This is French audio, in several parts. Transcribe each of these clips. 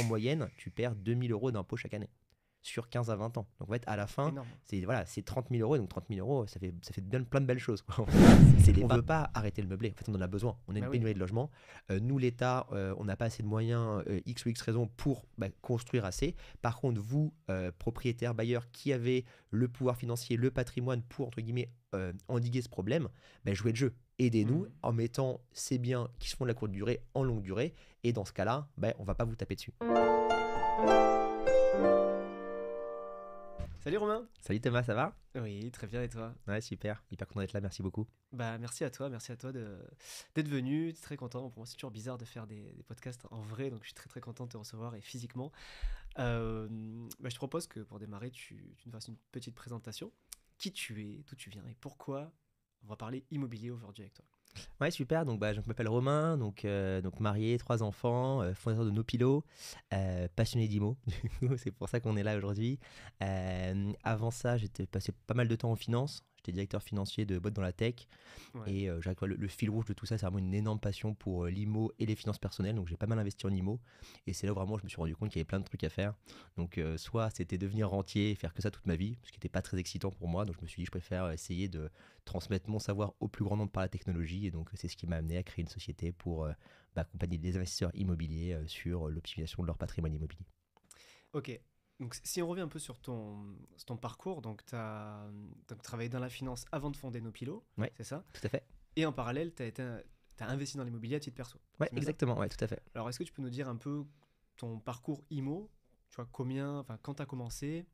en moyenne, tu perds 2 000 € d'impôts chaque année sur 15 à 20 ans. Donc en fait, à la fin, Énorme. c'est 30 000 €. Donc 30 000 €, ça fait bien plein de belles choses, quoi. On ne veut pas arrêter le meublé. En fait, on en a besoin. On a une pénurie de logement. Nous, l'État, on n'a pas assez de moyens, X ou X raisons, pour construire assez. Par contre, vous, propriétaires, bailleurs, qui avez le pouvoir financier, le patrimoine pour, entre guillemets, endiguer ce problème, jouez le jeu. Aidez-nous en mettant ces biens qui se font de la courte durée en longue durée. Et dans ce cas-là, on ne va pas vous taper dessus. Salut Romain. Salut Thomas, ça va? Oui, très bien, et toi? Ouais, super. Hyper content d'être là, merci beaucoup. Merci à toi d'être venu. Très content. Pour moi, c'est toujours bizarre de faire des podcasts en vrai, donc je suis très très content de te recevoir et physiquement. Je te propose que pour démarrer, tu nous fasses une petite présentation. Qui tu es, d'où tu viens et pourquoi on va parler immobilier aujourd'hui avec toi. Ouais, super. Donc, je m'appelle Romain, donc marié, 3 enfants, fondateur de Nopilo, passionné d'IMO. C'est pour ça qu'on est là aujourd'hui. Avant ça, j'étais passé pas mal de temps en finance. J'étais directeur financier de boîte dans la tech. Ouais. Et le fil rouge de tout ça, c'est vraiment une énorme passion pour l'IMO et les finances personnelles. Donc, j'ai pas mal investi en IMO. Et c'est là où vraiment je me suis rendu compte qu'il y avait plein de trucs à faire. Donc, soit c'était devenir rentier et faire que ça toute ma vie, ce qui n'était pas très excitant pour moi. Donc, je me suis dit, je préfère essayer de transmettre mon savoir au plus grand nombre par la technologie. Et donc, c'est ce qui m'a amené à créer une société pour accompagner des investisseurs immobiliers sur l'optimisation de leur patrimoine immobilier. Ok. Donc, si on revient un peu sur ton parcours, donc tu as travaillé dans la finance avant de fonder Nopilo, Ouais, c'est ça? tout à fait. Et en parallèle, tu as investi dans l'immobilier à titre perso. Ouais, C'est bien ça? exactement. Ouais, tout à fait. Alors, est-ce que tu peux nous dire un peu ton parcours IMO? Tu vois, quand tu as commencé,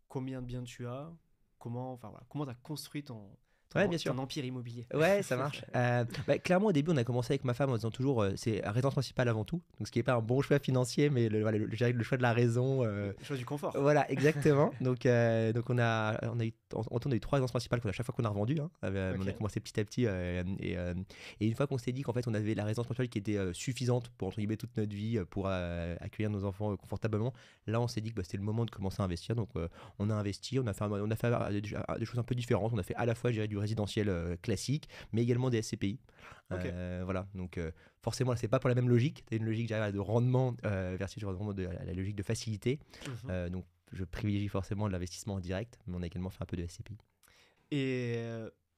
combien de biens tu as? Comment tu as construit Ouais, bien sûr. ton empire immobilier? Ouais, ça marche. Clairement, au début, on a commencé avec ma femme en disant toujours c'est la résidence principale avant tout. Donc, ce qui n'est pas un bon choix financier, mais le choix de la raison. Le choix du confort. Voilà, exactement. Donc on a eu 3 résidences principales à chaque fois qu'on a revendu. Hein. On a commencé petit à petit. Et une fois qu'on s'est dit qu'en fait, on avait la résidence principale qui était suffisante pour, entre guillemets, toute notre vie, pour accueillir nos enfants confortablement, là, on s'est dit que c'était le moment de commencer à investir. Donc, on a investi, on a fait des choses un peu différentes. On a fait à la fois du résidentiel classique, mais également des SCPI. Voilà, donc forcément, là, c'est pas pour la même logique. Tu as une logique de rendement versus vraiment la logique de facilité. Donc, je privilégie forcément l'investissement en direct, mais on a également fait un peu de SCPI. Et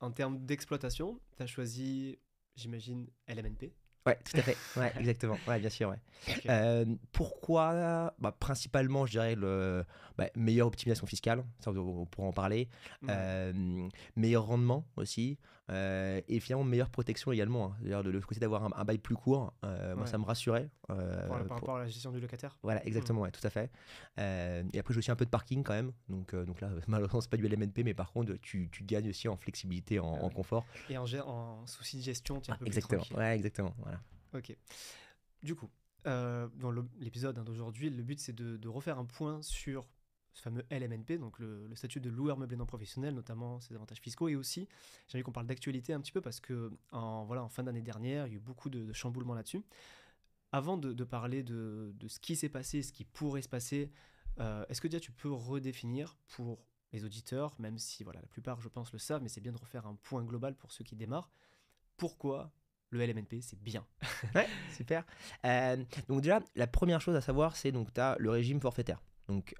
en termes d'exploitation, tu as choisi, j'imagine, LMNP. Ouais, tout à fait. Ouais, exactement. Ouais, bien sûr. Ouais. Pourquoi principalement, je dirais meilleure optimisation fiscale, ça on pourra en parler. Meilleur rendement aussi. Et finalement, meilleure protection également. Hein. D'ailleurs, le côté d'avoir un bail plus court, moi, ça me rassurait. Par rapport à la gestion du locataire. Voilà, exactement, ouais, tout à fait. Et après, j'ai aussi un peu de parking quand même. Donc là, malheureusement, c'est pas du LMNP, mais par contre, tu gagnes aussi en flexibilité, en confort. Et en souci de gestion, tu es un peu exactement. plus tranquille. Ouais, exactement. Voilà. Ok. Du coup, dans l'épisode d'aujourd'hui, le but, c'est de refaire un point sur ce fameux LMNP, donc le statut de loueur meublé non professionnel, notamment ses avantages fiscaux, et aussi, j'ai envie qu'on parle d'actualité un petit peu, parce que en fin d'année dernière, il y a eu beaucoup de chamboulements là-dessus. Avant de parler de ce qui s'est passé, ce qui pourrait se passer, est-ce que déjà tu peux redéfinir pour les auditeurs, même si la plupart, je pense, le savent, mais c'est bien de refaire un point global pour ceux qui démarrent, pourquoi le LMNP, c'est bien? Ouais, super. Donc déjà, la première chose à savoir, c'est donc tu as le régime forfaitaire. Donc,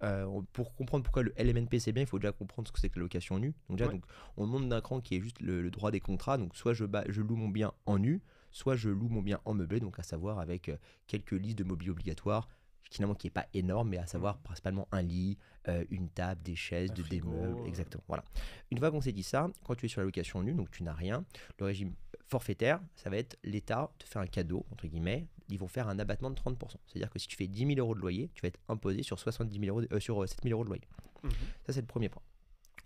pour comprendre pourquoi le LMNP c'est bien, il faut déjà comprendre ce que c'est que la location nue. Donc, déjà, on monte d'un cran qui est juste le droit des contrats. Donc, soit je loue mon bien en nu, soit je loue mon bien en meublé, donc à savoir avec quelques listes de mobilier obligatoires, finalement qui n'est pas énorme, mais à savoir principalement un lit, une table, des chaises, des meubles, exactement. Voilà. Une fois qu'on s'est dit ça, quand tu es sur la location nue, donc tu n'as rien, le régime forfaitaire, ça va être l'État te fait un cadeau, entre guillemets, ils vont faire un abattement de 30%. C'est-à-dire que si tu fais 10 000 € de loyer, tu vas être imposé sur 70 000 sur 7 000 € de loyer. Ça, c'est le premier point.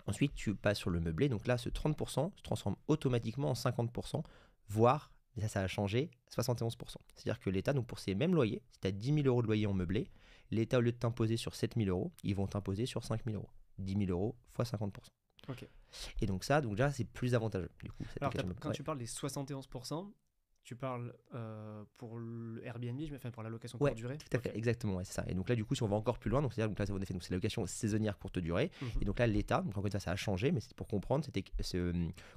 Ensuite, tu passes sur le meublé. Donc là, ce 30% se transforme automatiquement en 50%, voire, et ça a changé, 71%. C'est-à-dire que l'État, donc pour ces mêmes loyers, si tu as 10 000 € de loyer en meublé, l'État, au lieu de t'imposer sur 7 000 €, ils vont t'imposer sur 5 000 €. 10 000 € fois 50%. Ok. Et donc ça, déjà, c'est plus avantageux. Du coup, alors, quand tu parles des 71%, tu parles pour le Airbnb, pour la location courte durée? Tout à fait, exactement, c'est ça. Et donc là, du coup, si on va encore plus loin, donc c'est-à-dire que là, en effet, c'est la location saisonnière courte durée. Et donc là, l'État, donc encore une fois, ça a changé, mais c'est pour comprendre, c'était que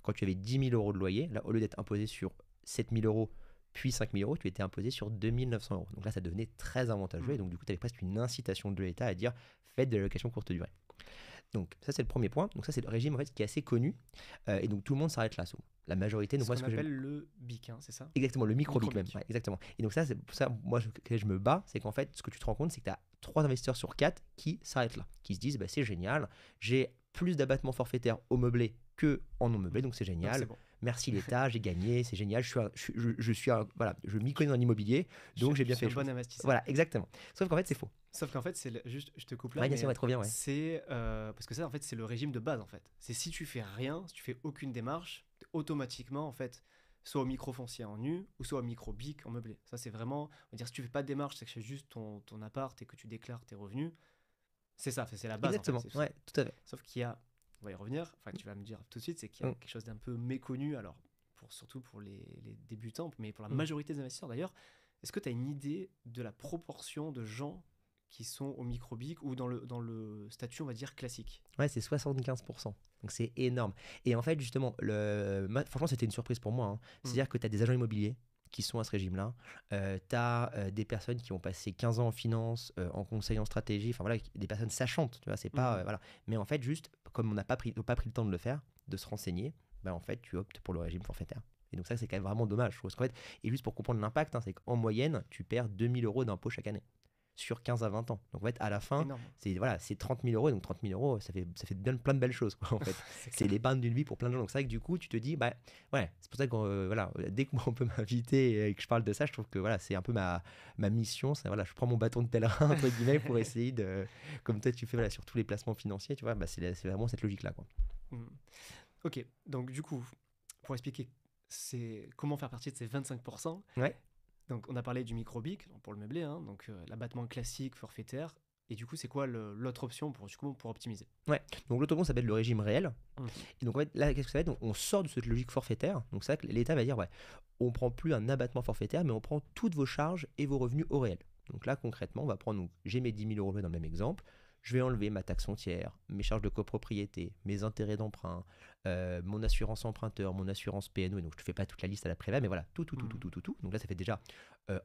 quand tu avais 10 000 € de loyer, là, au lieu d'être imposé sur 7 000 €, puis 5 000 euros, tu étais imposé sur 2 900 euros. Donc là, ça devenait très avantageux et donc du coup, tu avais presque une incitation de l'État à dire faites de la location courte durée. Donc ça, c'est le premier point. Donc ça, c'est le régime en fait, qui est assez connu et donc tout le monde s'arrête là. La majorité, donc C'est moi, ce qu'on appelle le BIC, hein, c'est ça? exactement, le micro-BIC même, Micro-BIC. ouais, exactement. Et donc ça, c'est pour ça, moi, je me bats, c'est qu'en fait, ce que tu te rends compte, c'est que tu as 3 investisseurs sur 4 qui s'arrêtent là, qui se disent, bah, c'est génial, j'ai plus d'abattements forfaitaires au meublé que en non meublé, donc c'est Donc génial. c'est bon. Merci l'État, j'ai gagné, c'est génial, voilà, je m'y connais dans l'immobilier, donc j'ai bien fait un les bon choses. investisseur. Voilà, exactement. Sauf qu'en fait, c'est faux. Sauf qu'en fait, juste, je te coupe là, Ouais, bien mais sûr, ouais, trop bien, ouais. c'est parce que ça, en fait, c'est le régime de base, en fait. C'est si tu fais rien, si tu fais aucune démarche, automatiquement, en fait, soit au micro foncier en nu ou soit au micro BIC en meublé. Ça, c'est vraiment, on va dire, si tu fais pas de démarche, c'est que c'est juste ton appart et que tu déclares tes revenus. C'est ça, c'est la base, Exactement, en fait. ouais, tout à fait. Sauf qu'il y a, on va y revenir, enfin, tu vas me dire tout de suite, c'est qu'il y a quelque chose d'un peu méconnu, alors, surtout pour les débutants, mais pour la majorité des investisseurs d'ailleurs. Est-ce que tu as une idée de la proportion de gens qui sont au micro-BIC ou dans le statut, on va dire, classique? Ouais, c'est 75%. Donc c'est énorme. Et en fait, justement, franchement, c'était une surprise pour moi, hein. C'est-à-dire que tu as des agents immobiliers qui sont à ce régime-là. Tu as des personnes qui ont passé 15 ans en finance, en conseil en stratégie, enfin voilà, des personnes sachantes, tu vois, c'est pas, voilà. Mais en fait, juste, comme on n'a pas pris le temps de le faire, de se renseigner, ben en fait, tu optes pour le régime forfaitaire. Et donc ça, c'est quand même vraiment dommage, je trouve. Parce qu'en fait, et juste pour comprendre l'impact, hein, c'est qu'en moyenne, tu perds 2 000 euros d'impôt chaque année sur 15 à 20 ans. Donc en fait, à la fin, Énorme. c'est 30 000 euros. Et donc 30 000 euros, ça fait bien plein de belles choses, quoi, en fait. C'est l'épargne d'une vie pour plein de gens. Donc c'est vrai que du coup, tu te dis, bah ouais, c'est pour ça que voilà, dès qu'on peut m'inviter et que je parle de ça, je trouve que voilà, c'est un peu ma mission. C'est, voilà, je prends mon bâton de pèlerin, entre guillemets, pour essayer de, comme toi tu fais voilà, sur tous les placements financiers, tu vois, bah, c'est vraiment cette logique-là, quoi. Ok, donc du coup, pour expliquer c'est comment faire partie de ces 25%. Ouais. Donc on a parlé du micro-BIC pour le meublé, hein, donc l'abattement classique, forfaitaire. Et du coup, c'est quoi l'autre option pour optimiser? Ouais, donc l'autre option s'appelle le régime réel. Et donc en fait, là, qu'est-ce que ça va être? Donc, on sort de cette logique forfaitaire. Donc c'est vrai que l'État va dire, ouais, on prend plus un abattement forfaitaire, mais on prend toutes vos charges et vos revenus au réel. Donc là, concrètement, on va prendre, donc, j'ai mes 10 000 euros dans le même exemple. Je vais enlever ma taxe foncière, mes charges de copropriété, mes intérêts d'emprunt, mon assurance emprunteur, mon assurance PNO. Et donc je ne te fais pas toute la liste à la Préva, mais voilà, tout. Donc là, ça fait déjà,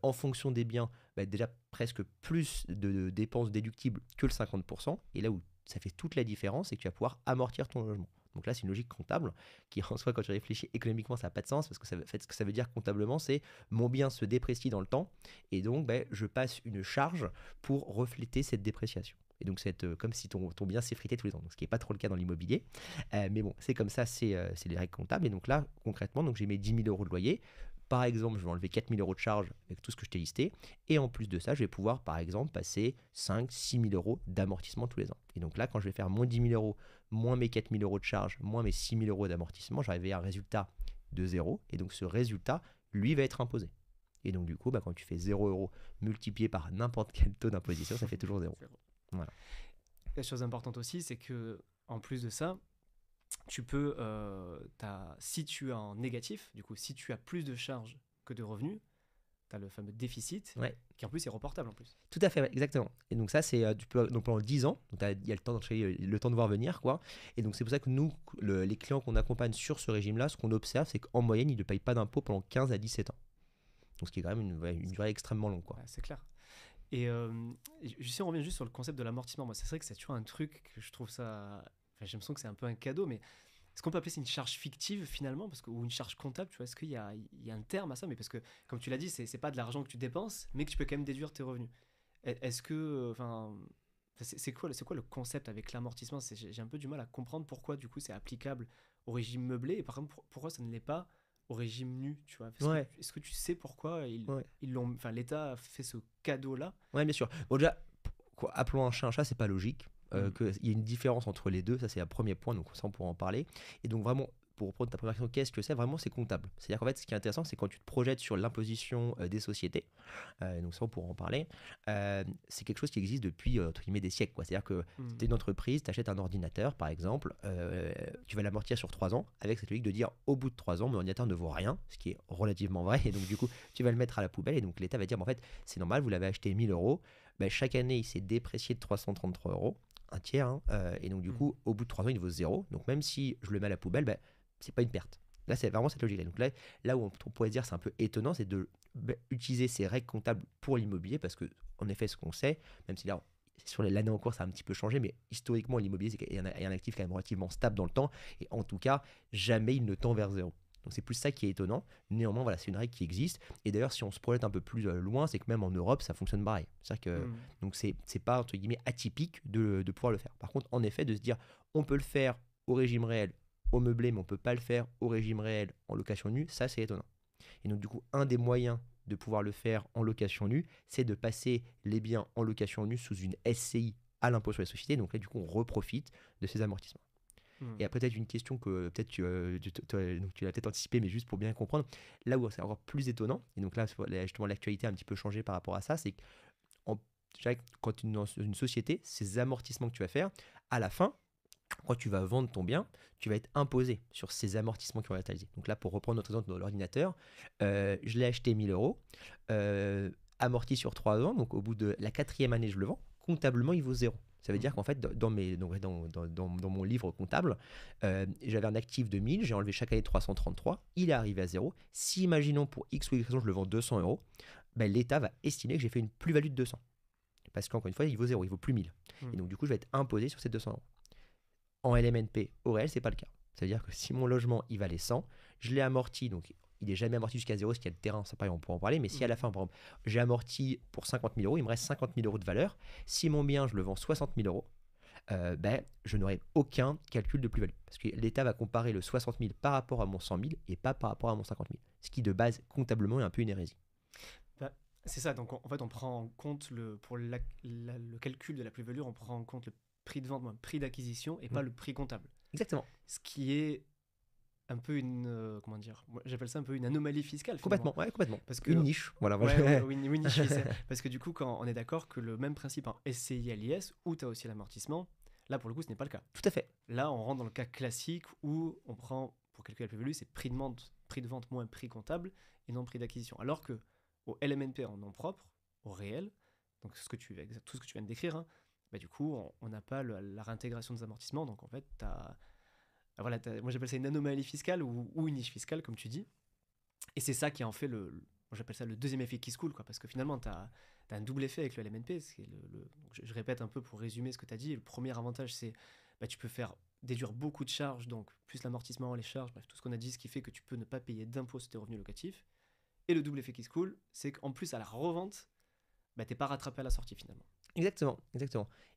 en fonction des biens, déjà presque plus de dépenses déductibles que le 50%. Et là où ça fait toute la différence, c'est que tu vas pouvoir amortir ton logement. Donc là, c'est une logique comptable qui, en soi, quand tu réfléchis économiquement, ça n'a pas de sens parce que ce que ça veut dire comptablement, c'est mon bien se déprécie dans le temps et donc je passe une charge pour refléter cette dépréciation. Et donc, c'est comme si ton bien s'effritait tous les ans, donc, ce qui n'est pas trop le cas dans l'immobilier. Mais bon, c'est comme ça, c'est les règles comptables. Et donc là, concrètement, donc, j'ai mes 10 000 euros de loyer. Par exemple, je vais enlever 4 000 euros de charges avec tout ce que je t'ai listé. Et en plus de ça, je vais pouvoir, par exemple, passer 5 6 000 euros d'amortissement tous les ans. Et donc là, quand je vais faire moins 10 000 euros, moins mes 4 000 euros de charges, moins mes 6 000 euros d'amortissement, j'arrive à un résultat de 0. Et donc ce résultat, lui, va être imposé. Et donc du coup, quand tu fais 0 euros multiplié par n'importe quel taux d'imposition, ça fait toujours 0. Voilà. La chose importante aussi, c'est que en plus de ça, tu peux, si tu es en négatif, du coup, si tu as plus de charges que de revenus, tu as le fameux déficit, qui en plus est reportable en plus. Tout à fait, ouais, exactement. Et donc ça, c'est tu peux, donc pendant 10 ans, il y a le temps de voir venir, quoi. Et donc c'est pour ça que nous, les clients qu'on accompagne sur ce régime-là, ce qu'on observe, c'est qu'en moyenne, ils ne payent pas d'impôt pendant 15 à 17 ans. Donc ce qui est quand même une durée extrêmement longue, quoi. Ouais, c'est clair. Et si on revient juste sur le concept de l'amortissement, moi, c'est vrai que c'est toujours un truc que je trouve ça... Enfin, j'ai l'impression que c'est un peu un cadeau, mais est-ce qu'on peut appeler ça une charge fictive finalement ou une charge comptable, tu vois? Est-ce qu'il y a un terme à ça? Mais parce que, comme tu l'as dit, c'est pas de l'argent que tu dépenses, mais que tu peux quand même déduire tes revenus. Est-ce que... c'est quoi le concept avec l'amortissement? J'ai un peu du mal à comprendre pourquoi, du coup, c'est applicable au régime meublé, et par exemple, pourquoi ça ne l'est pas au régime nu, tu vois? Est-ce que tu sais pourquoi l'État a fait ce cadeau-là? Ouais, bien sûr. Bon, déjà, appelons un chat un chat, c'est pas logique. Qu'il y ait une différence entre les deux, ça c'est un premier point, donc ça on pourra en parler. Et donc vraiment, pour reprendre ta première question, qu'est-ce que c'est? Vraiment, c'est comptable. C'est-à-dire qu'en fait, ce qui est intéressant, c'est quand tu te projettes sur l'imposition des sociétés, donc ça on pourra en parler, c'est quelque chose qui existe depuis, entre guillemets, des siècles, quoi. C'est-à-dire que tu es une entreprise, tu achètes un ordinateur, par exemple, tu vas l'amortir sur 3 ans, avec cette logique de dire, au bout de 3 ans, mon ordinateur ne vaut rien, ce qui est relativement vrai, et donc du coup, tu vas le mettre à la poubelle, et donc l'État va dire, en fait, c'est normal, vous l'avez acheté 1 000 euros, chaque année, il s'est déprécié de 333 euros, un tiers, hein, et donc du coup, au bout de 3 ans, il vaut 0. Donc même si je le mets à la poubelle, c'est pas une perte. Là, c'est vraiment cette logique-là. Donc là où on pourrait dire c'est un peu étonnant, c'est de utiliser ces règles comptables pour l'immobilier, parce que en effet, ce qu'on sait, même si là, sur l'année en cours, ça a un petit peu changé, mais historiquement, l'immobilier, il y a un actif quand même relativement stable dans le temps, et en tout cas, jamais il ne tend vers zéro. Donc c'est plus ça qui est étonnant. Néanmoins, voilà, c'est une règle qui existe. Et d'ailleurs, si on se projette un peu plus loin, c'est que même en Europe, ça fonctionne pareil. C'est-à-dire que donc c'est pas entre guillemets atypique de pouvoir le faire. Par contre, en effet, de se dire, on peut le faire au régime réel, au meublé, mais on peut pas le faire au régime réel en location nue, ça c'est étonnant. Et donc du coup, un des moyens de pouvoir le faire en location nue, c'est de passer les biens en location nue sous une SCI à l'impôt sur les sociétés. Donc là, du coup, on reprofite de ces amortissements. Et après, peut-être une question que peut-être tu l'as peut-être anticipé, mais juste pour bien comprendre, là où c'est encore plus étonnant, et donc là, justement, l'actualité a un petit peu changé par rapport à ça, c'est que quand tu es dans une société, ces amortissements que tu vas faire, à la fin, quand tu vas vendre ton bien, tu vas être imposé sur ces amortissements qui vont être réalisés. Donc là, pour reprendre notre exemple dans l'ordinateur, je l'ai acheté 1000 euros, amorti sur 3 ans, donc au bout de la 4e année, je le vends, comptablement, il vaut 0. Ça veut dire qu'en fait, dans mon livre comptable, j'avais un actif de 1000, j'ai enlevé chaque année 333, il est arrivé à 0. Si, imaginons, pour X ou Y raison, je le vends 200 euros, ben, l'État va estimer que j'ai fait une plus-value de 200. Parce qu'encore une fois, il vaut 0, il vaut plus 1000. Et donc, du coup, je vais être imposé sur ces 200 euros. En LMNP, au réel, c'est pas le cas. Ça veut dire que si mon logement, il valait 100, je l'ai amorti, donc il n'est jamais amorti jusqu'à 0, parce qu'il y a le terrain, ça pareil, on pourra en parler, mais si à la fin, par exemple, j'ai amorti pour 50 000 euros, il me reste 50 000 euros de valeur. Si mon bien, je le vends 60 000 euros, ben, je n'aurai aucun calcul de plus-value. Parce que l'État va comparer le 60 000 par rapport à mon 100 000 et pas par rapport à mon 50 000. Ce qui, de base, comptablement, est un peu une hérésie. Bah, c'est ça, donc en fait, on prend en compte, pour le calcul de la plus-value, on prend en compte le prix de vente, le prix d'acquisition, et pas le prix comptable. Exactement. Ce qui est un peu comment dire, moi, j'appelle ça un peu une anomalie fiscale. Complètement, ouais, complètement. Parce que, une niche, voilà. Une niche. Parce que du coup, quand on est d'accord que le même principe en SCI à l'IS, où tu as aussi l'amortissement, là pour le coup, ce n'est pas le cas. Tout à fait. Là, on rentre dans le cas classique où on prend, pour calculer la plus-value, c'est prix de vente moins prix comptable et non prix d'acquisition. Alors que au LMNP en nom propre, au réel, donc tout ce que tu viens de décrire, hein, bah, du coup, on n'a pas la réintégration des amortissements. Donc en fait, moi j'appelle ça une anomalie fiscale ou une niche fiscale, comme tu dis. Et c'est ça qui en fait moi j'appelle ça le deuxième effet qui se coule, quoi, parce que finalement, tu as un double effet avec le LMNP. Je répète un peu pour résumer ce que tu as dit. Le premier avantage, c'est tu peux faire déduire beaucoup de charges, donc plus l'amortissement, les charges, bref, tout ce qu'on a dit, ce qui fait que tu peux ne pas payer d'impôts sur tes revenus locatifs. Et le double effet qui se coule, c'est qu'en plus, à la revente, t'es pas rattrapé à la sortie finalement. Exactement.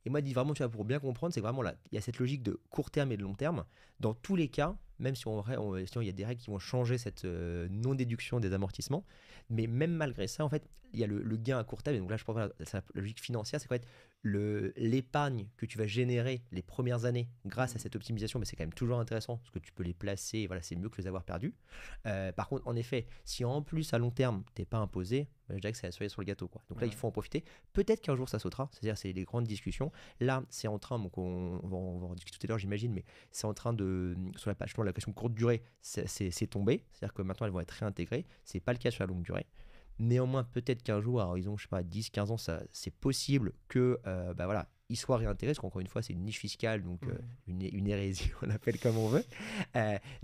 Et moi, dis vraiment, tu vois, pour bien comprendre, c'est vraiment là, il y a cette logique de court terme et de long terme. Dans tous les cas, même si il y a des règles qui vont changer cette non-déduction des amortissements, mais même malgré ça, en fait, il y a le gain à court terme. Et donc là, je pense que la logique financière, c'est qu'en fait, l'épargne que tu vas générer les premières années grâce à cette optimisation, mais c'est quand même toujours intéressant parce que tu peux les placer, voilà, c'est mieux que les avoir perdus. Par contre, en effet, si en plus à long terme, tu n'es pas imposé, je dirais que c'est la cerise sur le gâteau, quoi. Donc là, il faut en profiter. Peut-être qu'un jour, ça sautera. C'est-à-dire, c'est des grandes discussions. Là, c'est en train, donc on va en discuter tout à l'heure, j'imagine, mais c'est en train sur la page, la question courte durée, c'est tombé. C'est-à-dire que maintenant, elles vont être réintégrées. C'est pas le cas sur la longue durée. Néanmoins, peut-être qu'un jour, à horizon, je sais pas, 10-15 ans, c'est possible que voilà, il soit réintégré, parce qu'encore une fois, c'est une niche fiscale, donc une hérésie, on l'appelle comme on veut.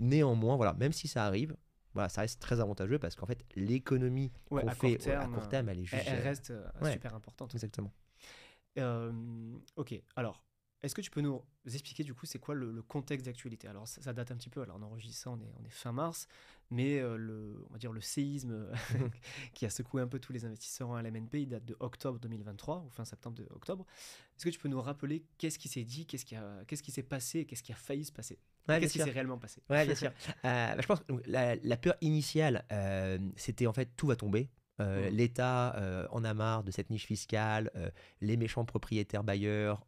Néanmoins, voilà, même si ça arrive, voilà, ça reste très avantageux parce qu'en fait, l'économie qu'on fait à court terme, elle est juste. Elle reste super importante. Exactement. Ok, alors, est-ce que tu peux nous expliquer du coup c'est quoi le contexte d'actualité? Alors ça date un petit peu, alors on enregistre ça, on est fin mars, mais on va dire le séisme qui a secoué un peu tous les investisseurs en LMNP, il date de octobre 2023, ou fin septembre octobre. Est-ce que tu peux nous rappeler qu'est-ce qui s'est dit, qu'est-ce qui s'est passé, qu'est-ce qui a failli se passer? Qu'est-ce qui s'est réellement passé? Ouais, bien sûr. Je pense que la peur initiale, c'était en fait tout va tomber. L'État en a marre de cette niche fiscale, les méchants propriétaires bailleurs,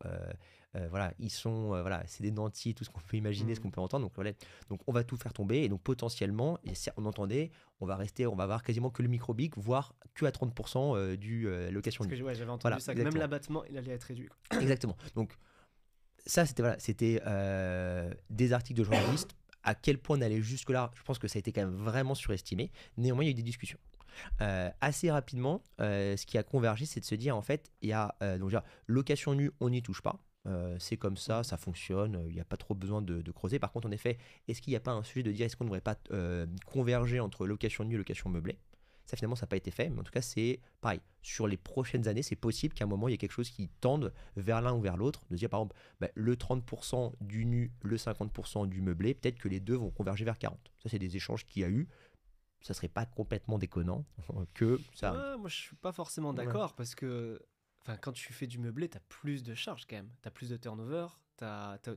voilà, ils sont, voilà, c'est des nantis, tout ce qu'on peut imaginer, ce qu'on peut entendre. Donc, voilà, donc on va tout faire tomber et donc potentiellement, et on entendait, on va avoir quasiment que le micro-BIC, voire que à 30% du location nue. J'avais entendu ça, que même l'abattement, il allait être réduit, quoi. Exactement. Donc ça, c'était des articles de journalistes. À quel point on allait jusque-là, je pense que ça a été quand même vraiment surestimé. Néanmoins, il y a eu des discussions. Assez rapidement, ce qui a convergé, c'est de se dire en fait, il y a donc déjà location nue, on n'y touche pas. C'est comme ça, ça fonctionne, il n'y a pas trop besoin de creuser. Par contre, en effet, est-ce qu'il n'y a pas un sujet de dire est-ce qu'on ne devrait pas converger entre location nue et location meublée? Ça, finalement, ça n'a pas été fait, mais en tout cas, c'est pareil. Sur les prochaines années, c'est possible qu'à un moment, il y ait quelque chose qui tende vers l'un ou vers l'autre. De dire, par exemple, le 30% du nu, le 50% du meublé, peut-être que les deux vont converger vers 40. Ça, c'est des échanges qu'il y a eu. Ça serait pas complètement déconnant que ça. Ouais, moi, je suis pas forcément d'accord parce que quand tu fais du meublé, tu as plus de charges quand même. Tu as plus de turnover,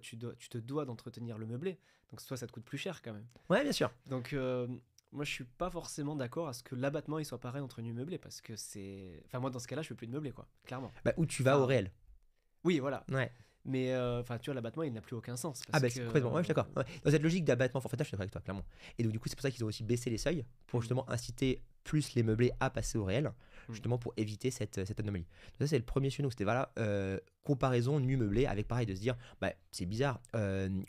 tu te dois d'entretenir le meublé. Donc, toi, ça te coûte plus cher quand même. Ouais, bien sûr. Donc, moi, je suis pas forcément d'accord à ce que l'abattement il soit pareil entre nu et meublé parce que c'est. Enfin, moi, dans ce cas-là, je fais plus de meublé, quoi, clairement. Où tu vas au réel. Oui, voilà. Ouais. Mais tu vois, l'abattement, il n'a plus aucun sens. C'est complètement. Ouais, je suis d'accord. Ouais. Dans cette logique d'abattement forfaitaire, je suis d'accord avec toi, clairement. Et donc, du coup, c'est pour ça qu'ils ont aussi baissé les seuils pour justement inciter plus les meublés à passer au réel, justement pour éviter cette anomalie. Donc, ça, c'est le premier sujet. Donc, c'était voilà, comparaison nu meublé avec pareil de se dire, c'est bizarre,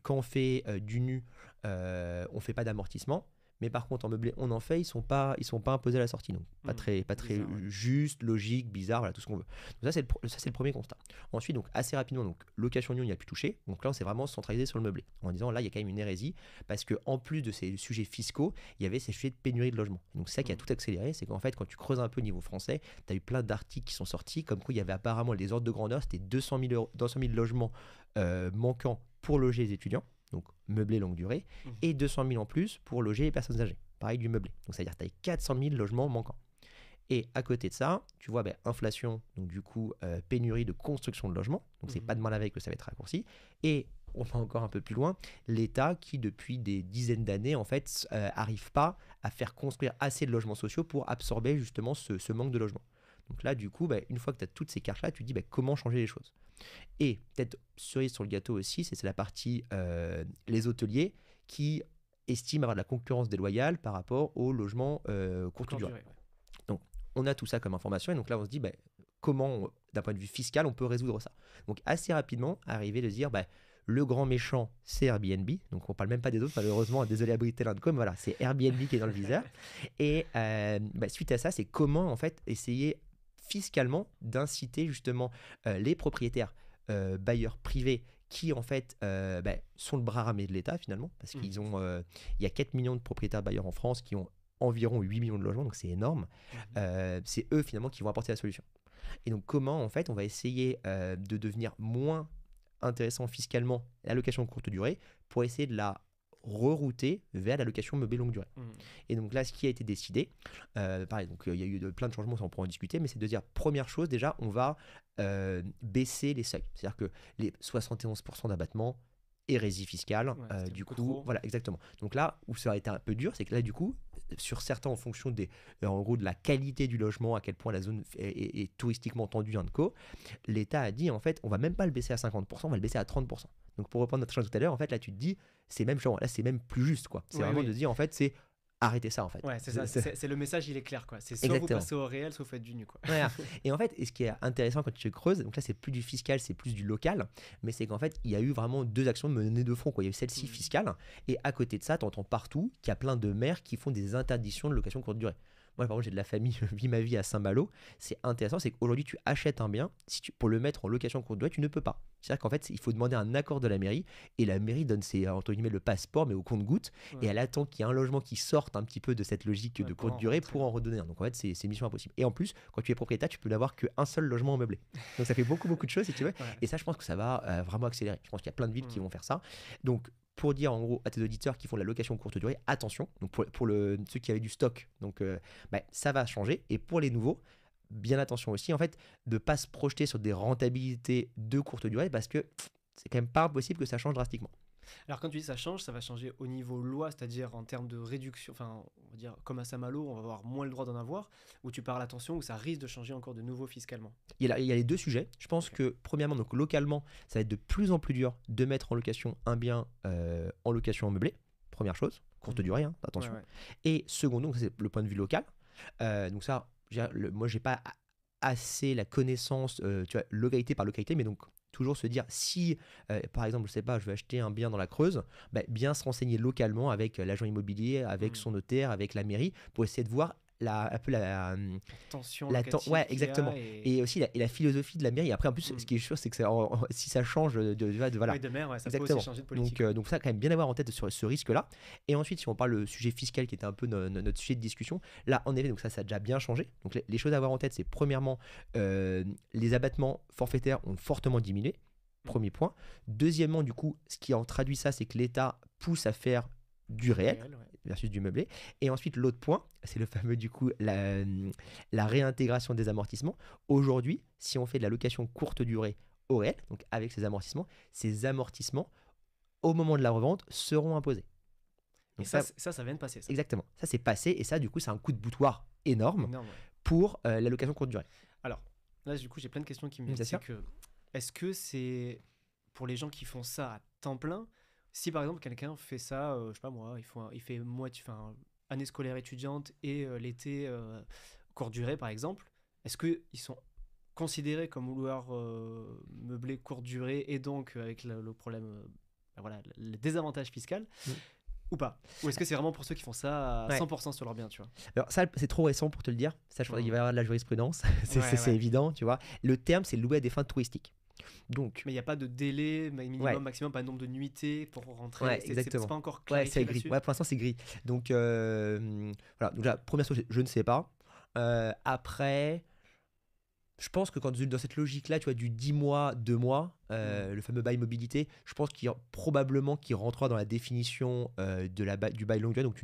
quand on fait du nu, on fait pas d'amortissement. Mais par contre, en meublé, on en fait, ils sont pas imposés à la sortie. Donc, pas très bizarre, juste, logique, bizarre, voilà, tout ce qu'on veut. Donc ça, c'est le premier constat. Ensuite, donc, assez rapidement, donc, location nue, on n'y a plus touché. Donc là, on s'est vraiment centralisé sur le meublé. En disant, là, il y a quand même une hérésie. Parce qu'en plus de ces sujets fiscaux, il y avait ces sujets de pénurie de logement. Donc, c'est ça qui a tout accéléré. C'est qu'en fait, quand tu creuses un peu au niveau français, tu as eu plein d'articles qui sont sortis. Comme quoi, il y avait apparemment des ordres de grandeur. C'était 200 000 logements manquants pour loger les étudiants. Donc meublé longue durée, et 200 000 en plus pour loger les personnes âgées. Pareil du meublé. Donc c'est-à-dire que tu as 400 000 logements manquants. Et à côté de ça, tu vois, inflation, donc du coup, pénurie de construction de logements. Donc c'est pas de mal avec que ça va être raccourci. Et on va encore un peu plus loin, l'État qui, depuis des dizaines d'années, en fait, arrive pas à faire construire assez de logements sociaux pour absorber justement ce manque de logements. Donc là, du coup, une fois que tu as toutes ces cartes-là, tu te dis comment changer les choses. Et peut-être cerise sur le gâteau aussi, c'est la partie les hôteliers qui estiment avoir de la concurrence déloyale par rapport au logement courte durée. Ouais. Donc on a tout ça comme information et donc là on se dit comment, d'un point de vue fiscal, on peut résoudre ça. Donc assez rapidement, arriver de dire le grand méchant, c'est Airbnb. Donc on parle même pas des autres, malheureusement, désolé à Britel.com, voilà, c'est Airbnb qui est dans le viseur. Et suite à ça, c'est comment en fait essayer fiscalement d'inciter justement les propriétaires bailleurs privés qui en fait sont le bras armé de l'État finalement, parce qu'ils ont il y a 4 millions de propriétaires bailleurs en France qui ont environ 8 millions de logements, donc c'est énorme. C'est eux finalement qui vont apporter la solution. Et donc comment en fait on va essayer de devenir moins intéressant fiscalement la location courte durée pour essayer de la rerouter vers la location meublée longue durée. Et donc là, ce qui a été décidé, pareil, donc il y a eu plein de changements, ça on pourra en discuter, mais c'est de dire, première chose, déjà, on va baisser les seuils. C'est-à-dire que les 71% d'abattement, hérésie fiscale, du coup, trop. Voilà, exactement. Donc là, où ça a été un peu dur, c'est que là, du coup, sur certains, en fonction en gros, de la qualité du logement, à quel point la zone est touristiquement tendue, l'État a dit, en fait, on va même pas le baisser à 50%, on va le baisser à 30%. Donc pour reprendre notre chose tout à l'heure, en fait, là, tu te dis, c'est même plus juste, quoi. C'est vraiment de dire, en fait, c'est arrêter ça, en fait. Ouais, c'est ça. C'est le message, il est clair, quoi. C'est soit exactement. Vous passez au réel, soit vous faites du nu, quoi. Voilà. Et en fait, ce qui est intéressant quand tu creuses, donc là, c'est plus du fiscal, c'est plus du local, mais c'est qu'en fait, il y a eu vraiment deux actions menées de front, quoi. Il y a eu celle-ci fiscale, et à côté de ça, tu entends partout qu'il y a plein de maires qui font des interdictions de location courte durée. Moi, par exemple, j'ai de la famille, je vis ma vie à Saint-Malo. C'est intéressant, c'est qu'aujourd'hui, tu achètes un bien, pour le mettre en location courte durée, tu ne peux pas. C'est-à-dire qu'en fait, il faut demander un accord de la mairie, et la mairie donne entre guillemets, le passeport, mais au compte-gouttes, et elle attend qu'il y ait un logement qui sorte un petit peu de cette logique de courte durée pour en redonner un. Donc en fait, c'est mission impossible. Et en plus, quand tu es propriétaire, tu peux n'avoir qu'un seul logement en meublé. Donc ça fait beaucoup de choses, si tu veux. Et ça, je pense que ça va vraiment accélérer. Je pense qu'il y a plein de villes qui vont faire ça. Donc, pour dire en gros à tes auditeurs qui font de la location courte durée, attention, donc pour ceux qui avaient du stock, donc ça va changer. Et pour les nouveaux, bien attention aussi, en fait, de ne pas se projeter sur des rentabilités de courte durée parce que c'est quand même pas impossible que ça change drastiquement. Alors quand tu dis ça change, ça va changer au niveau loi, c'est-à-dire en termes de réduction, enfin on va dire comme à Saint-Malo, on va avoir moins le droit d'en avoir, ou tu parles attention, où ça risque de changer encore de nouveau fiscalement. Il y a les deux sujets. Je pense que premièrement, donc localement, ça va être de plus en plus dur de mettre en location un bien en location meublée. Première chose, courte durée, attention. Et second, donc c'est le point de vue local. Donc ça, moi j'ai pas assez la connaissance, tu vois, localité par localité, mais donc toujours se dire si par exemple je sais pas, je vais acheter un bien dans la Creuse, bien se renseigner localement avec l'agent immobilier, avec son notaire, avec la mairie pour essayer de voir un peu Tension la locative ouais, qu'il y a exactement. Et aussi la philosophie de la mairie. Après, en plus, Mm. ce qui est sûr, c'est que si ça change voilà. Oui, de maire, ouais, ça peut Exactement. aussi changer de politique. Donc ça, quand même bien avoir en tête sur ce risque-là. Et ensuite, si on parle le sujet fiscal qui était un peu notre sujet de discussion, là, en effet, donc ça a déjà bien changé. Donc les choses à avoir en tête, c'est premièrement, les abattements forfaitaires ont fortement diminué. Premier point. Deuxièmement, du coup, ce qui en traduit ça, c'est que l'État pousse à faire du réel Ouais. versus du meublé. Et ensuite, l'autre point, c'est le fameux, du coup, la réintégration des amortissements. Aujourd'hui, si on fait de la location courte durée au réel, donc avec ces amortissements, au moment de la revente, seront imposés. Et Donc ça vient de passer, ça. exactement. Ça, c'est passé. Et ça, du coup, c'est un coup de boutoir énorme Énorme, ouais. pour la location courte durée. Alors, là, du coup, j'ai plein de questions qui me viennent. Bien C'est sûr. que, est-ce que c'est pour les gens qui font ça à temps plein, si par exemple quelqu'un fait ça, je sais pas moi, il fait année scolaire étudiante et l'été courte durée par exemple, est-ce qu'ils sont considérés comme loueurs meublés courte durée et donc avec le problème, voilà, le désavantage fiscal Mm. ou pas? Ou est-ce que c'est vraiment pour ceux qui font ça à Ouais. 100% sur leur bien, tu vois? Alors ça, c'est trop récent pour te le dire. Ça, je pense qu'il va y avoir de la jurisprudence. C'est évident, tu vois. Le terme, c'est louer à des fins touristiques. Donc, Mais il n'y a pas de délai minimum, Ouais. maximum, pas de nombre de nuitées pour rentrer. Ouais, C'est exactement. pas encore ouais, clarifié c'est gris. là-dessus. Ouais, pour l'instant, c'est gris. Donc, voilà. Donc, la première chose, je ne sais pas. Après, je pense que quand dans cette logique-là, tu vois, du 10 mois, 2 mois, le fameux bail mobilité, je pense probablement qu'il rentrera dans la définition du bail longue durée. Donc,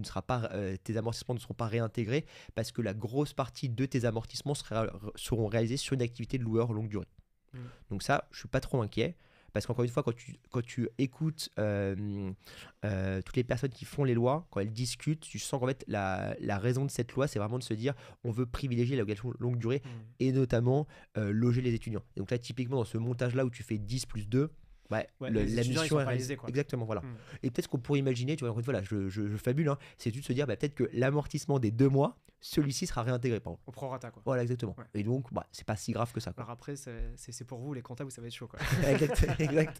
tes amortissements ne seront pas réintégrés parce que la grosse partie de tes amortissements seront réalisés sur une activité de loueur longue durée. Mm. Donc ça, je suis pas trop inquiet. Parce qu'encore une fois, quand tu écoutes toutes les personnes qui font les lois, quand elles discutent, tu sens qu'en fait, la raison de cette loi, c'est vraiment de se dire on veut privilégier la location longue durée et notamment loger les étudiants. Et donc là, typiquement, dans ce montage-là où tu fais 10 plus 2, Ouais, la les étudiants, ils mission sont est pas réalisée. lésés, quoi. Exactement, voilà. Mm. Et peut-être qu'on pourrait imaginer, tu vois, encore une fois, là, je fabule, hein, c'est juste de se dire peut-être que l'amortissement des 2 mois, celui-ci sera réintégré, par exemple. Au prorata, quoi. Voilà, exactement. Ouais. Et donc, c'est pas si grave que ça, quoi. Alors après, c'est pour vous, les comptables, ça va être chaud, quoi.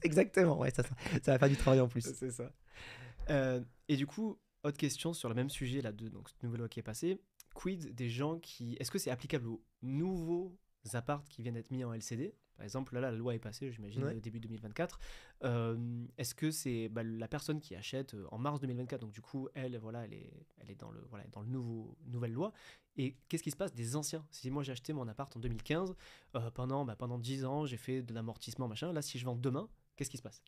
Exactement, ouais, ça va faire du travail en plus. C'est ça. Et du coup, autre question sur le même sujet, là, donc cette nouvelle loi qui est passée. Quid des gens qui. Est-ce que c'est applicable aux nouveaux apparts qui viennent d'être mis en LCD? Par exemple, là, la loi est passée, j'imagine, Ouais. au début 2024. Est-ce que c'est la personne qui achète en mars 2024, donc du coup, elle est dans le nouvelle loi. Et qu'est-ce qui se passe des anciens? Si moi j'ai acheté mon appart en 2015, pendant 10 ans, j'ai fait de l'amortissement, machin. Là, si je vends demain, qu'est-ce qui se passe?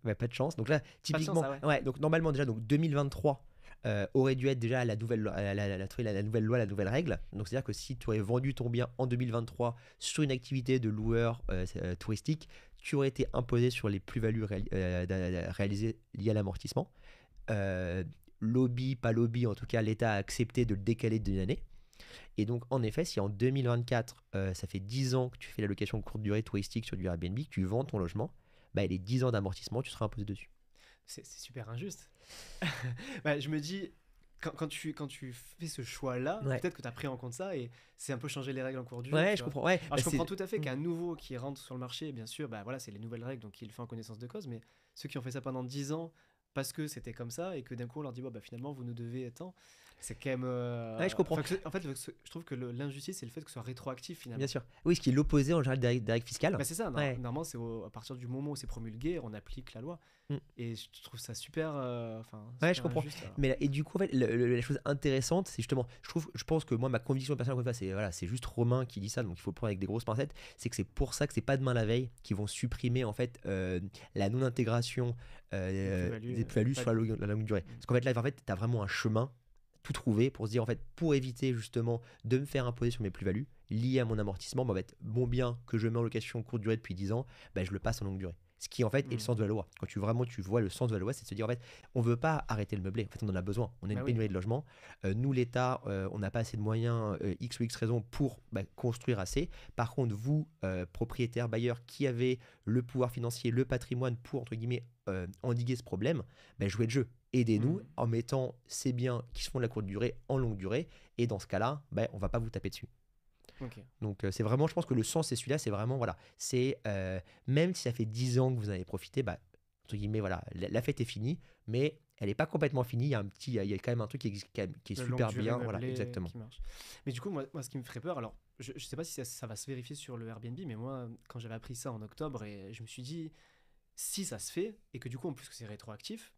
Ouais, pas de chance. Donc là, Pas de typiquement, chance, ah ouais, donc normalement déjà, donc 2023 aurait dû être déjà la nouvelle loi, la nouvelle loi, la nouvelle règle. Donc c'est-à-dire que si tu aurais vendu ton bien en 2023 sur une activité de loueur touristique, tu aurais été imposé sur les plus-values réalisées liées à l'amortissement. Lobby, pas lobby, en tout cas, l'État a accepté de le décaler d'une année. Et donc, en effet, si en 2024, ça fait 10 ans que tu fais la location de courte durée touristique sur du Airbnb, que tu vends ton logement, les 10 ans d'amortissement, tu seras imposé dessus. C'est super injuste. Je me dis, quand tu fais ce choix-là, Ouais. peut-être que tu as pris en compte ça et c'est un peu changer les règles en cours du Ouais, jeu. je comprends. Ouais, Alors, je comprends tout à fait Mm. qu'un nouveau qui rentre sur le marché, bien sûr, voilà, c'est les nouvelles règles, donc il le fait en connaissance de cause, mais ceux qui ont fait ça pendant 10 ans parce que c'était comme ça et que d'un coup on leur dit finalement vous nous devez tant, c'est quand même. Ouais, je comprends. En fait, je trouve que l'injustice, c'est le fait que ce soit rétroactif finalement. Bien sûr. Oui, ce qui est l'opposé en général des règles fiscales. C'est ça, Ouais. normalement, c'est à partir du moment où c'est promulgué, on applique la loi. Mm. Et je trouve ça super. Ouais, super je comprends. injuste, alors. Mais et du coup, en fait, la chose intéressante, c'est justement, je pense que moi, ma conviction personnelle, encore une fois, c'est juste Romain qui dit ça, donc il faut le prendre avec des grosses pincettes. C'est que c'est pour ça que c'est pas demain la veille qu'ils vont supprimer en fait la non-intégration des plus-values sur la longue durée. Parce qu'en fait, là, tu as vraiment un chemin tout trouvé pour se dire, en fait, pour éviter justement de me faire imposer sur mes plus-values liées à mon amortissement, en fait, mon bien que je mets en location courte durée depuis 10 ans, je le passe en longue durée. Ce qui en fait est le sens de la loi. Quand tu vois le sens de la loi, c'est de se dire en fait, on veut pas arrêter le meublé. En fait, on en a besoin. On a une pénurie de logements. Nous, l'État, on n'a pas assez de moyens, X ou X raisons, pour construire assez. Par contre, vous, propriétaires, bailleurs, qui avez le pouvoir financier, le patrimoine pour, entre guillemets, endiguer ce problème, jouez le jeu. Aidez-nous en mettant ces biens qui se font de la courte durée en longue durée. Et dans ce cas-là, on va pas vous taper dessus. Okay. Donc c'est vraiment, je pense que le sens c'est celui-là, c'est vraiment, voilà, c'est même si ça fait 10 ans que vous en avez profité, entre guillemets, voilà, la fête est finie, mais elle est pas complètement finie. Il y a quand même un truc qui est Le super longue durée bien. Voilà, meublé exactement. qui marche. Mais du coup, moi, ce qui me ferait peur, alors je sais pas si ça va se vérifier sur le Airbnb, mais moi, quand j'avais appris ça en octobre, et je me suis dit, si ça se fait, et que du coup, en plus que c'est rétroactif,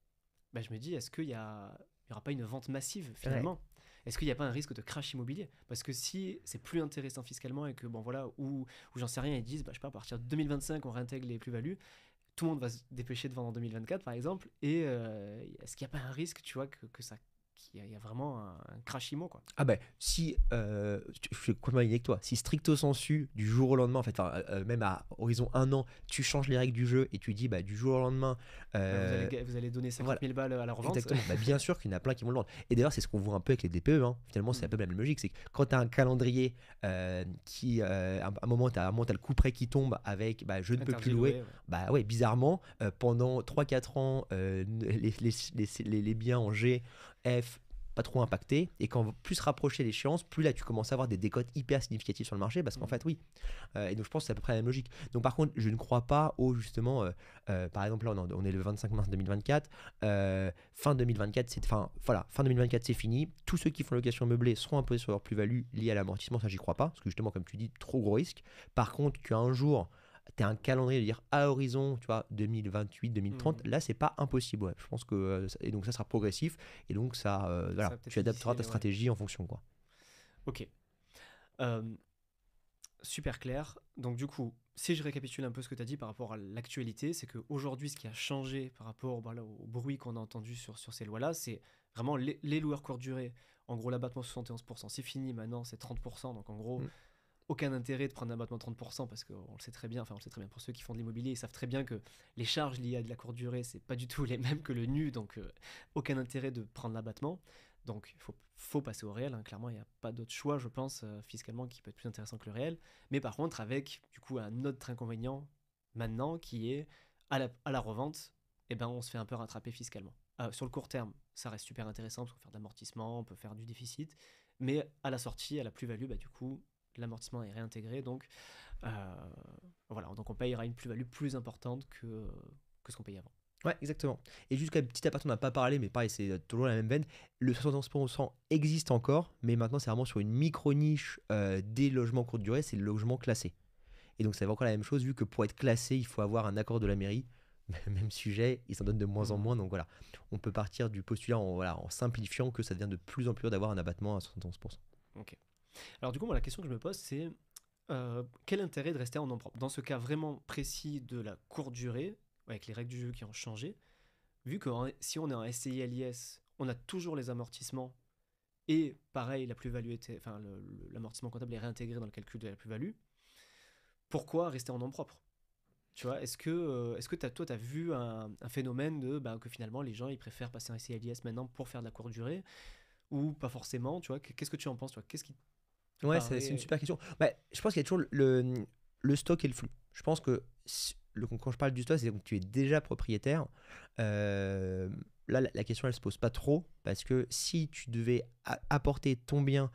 bah, je me dis, est-ce il y aura pas une vente massive Ouais. finalement? Est-ce qu'il n'y a pas un risque de crash immobilier? Parce que si c'est plus intéressant fiscalement et que, bon voilà, ou j'en sais rien, ils disent, bah, je sais pas, à partir de 2025, on réintègre les plus-values, tout le monde va se dépêcher de vendre en 2024 par exemple, et est-ce qu'il n'y a pas un risque, tu vois, qu'il y a vraiment un crash immo, quoi? Ah ben si, je suis complètement aligné avec toi. Si stricto sensu, du jour au lendemain, en fait, même à horizon un an, tu changes les règles du jeu et tu dis, bah, du jour au lendemain, Bah, euh, vous allez donner voilà, 50 000 balles à la revente. exactement. Bah, bien sûr qu'il y en a plein qui vont le vendre. Et d'ailleurs, c'est ce qu'on voit un peu avec les DPE, hein. Finalement, c'est un Mm. peu la même logique. C'est que quand tu as un calendrier à un moment, tu as, le coup près qui tombe avec bah, je ne peux plus Interdit louer, louer, ouais. bah ouais, bizarrement, pendant 3 4 ans, les biens en G, F, pas trop impactés. Et quand plus se rapprocher l'échéance, plus là tu commences à avoir des décotes hyper significatives sur le marché parce qu'en Mm. fait, oui, et donc je pense que c'est à peu près la même logique. Donc par contre, je ne crois pas au justement, par exemple là on est le 25 mars 2024, fin 2024, fin 2024 c'est fini. Tous ceux qui font location meublée seront imposés sur leur plus-value liée à l'amortissement, ça j'y crois pas, parce que justement comme tu dis, trop gros risque. Par contre, qu'un jour tu as un calendrier de dire à horizon, tu vois, 2028, 2030, Mm. là c'est pas impossible. Ouais. Je pense que et donc ça sera progressif et donc ça, Ça voilà, va peut-être tu se adapteras ta dissier, ouais. stratégie en fonction quoi. Ok. Euh, Super clair. Donc du coup, si je récapitule un peu ce que tu as dit par rapport à l'actualité, c'est qu'aujourd'hui, ce qui a changé par rapport voilà, au bruit qu'on a entendu sur ces lois-là, c'est vraiment les loueurs courte durée. En gros, l'abattement 71%, c'est fini maintenant, c'est 30%. Donc en gros, Mm. aucun intérêt de prendre un abattement de 30% parce qu'on le sait très bien, enfin on le sait très bien pour ceux qui font de l'immobilier, ils savent très bien que les charges liées à de la courte durée, c'est pas du tout les mêmes que le nu, donc aucun intérêt de prendre l'abattement. Donc il faut passer au réel, hein. Clairement il n'y a pas d'autre choix, je pense, fiscalement qui peut être plus intéressant que le réel. Mais par contre avec du coup un autre inconvénient maintenant qui est à la revente, eh ben, on se fait un peu rattraper fiscalement. Sur le court terme, ça reste super intéressant parce qu'on peut faire de l'amortissement, on peut faire du déficit, mais à la sortie, à la plus-value, bah, du coup, l'amortissement est réintégré, donc voilà, donc on payera une plus-value plus importante que ce qu'on payait avant. Ouais, exactement. Et juste comme petit aparté, on n'a pas parlé, mais pareil, c'est toujours la même veine. Le 71% existe encore, mais maintenant, c'est vraiment sur une micro-niche des logements courte durée, c'est le logement classé. Et donc, ça va encore la même chose, vu que pour être classé, il faut avoir un accord de la mairie. Même sujet, il s'en donne de moins en Hmm, moins. Donc voilà, on peut partir du postulat en simplifiant que ça devient de plus en plus dur d'avoir un abattement à 71%. ok. Alors du coup, moi, la question que je me pose, c'est quel intérêt de rester en nom propre? Dans ce cas vraiment précis de la courte durée, avec les règles du jeu qui ont changé, vu que si on est en SCI LIS, on a toujours les amortissements et pareil, la plus-value était, enfin, l'amortissement comptable est réintégré dans le calcul de la plus-value, pourquoi rester en nom propre? Tu vois, est-ce que toi, tu as vu un phénomène de bah, que finalement les gens ils préfèrent passer un SCI LIS maintenant pour faire de la courte durée ou pas forcément, tu vois, qu'est-ce que tu en penses, toi? Qu'est-ce qui te Ouais, c'est une paraît. super question. Bah, je pense qu'il y a toujours le stock et le flux. Je pense que quand je parle du stock, c'est que tu es déjà propriétaire. Euh, Là, la question, elle se pose pas trop parce que si tu devais apporter ton bien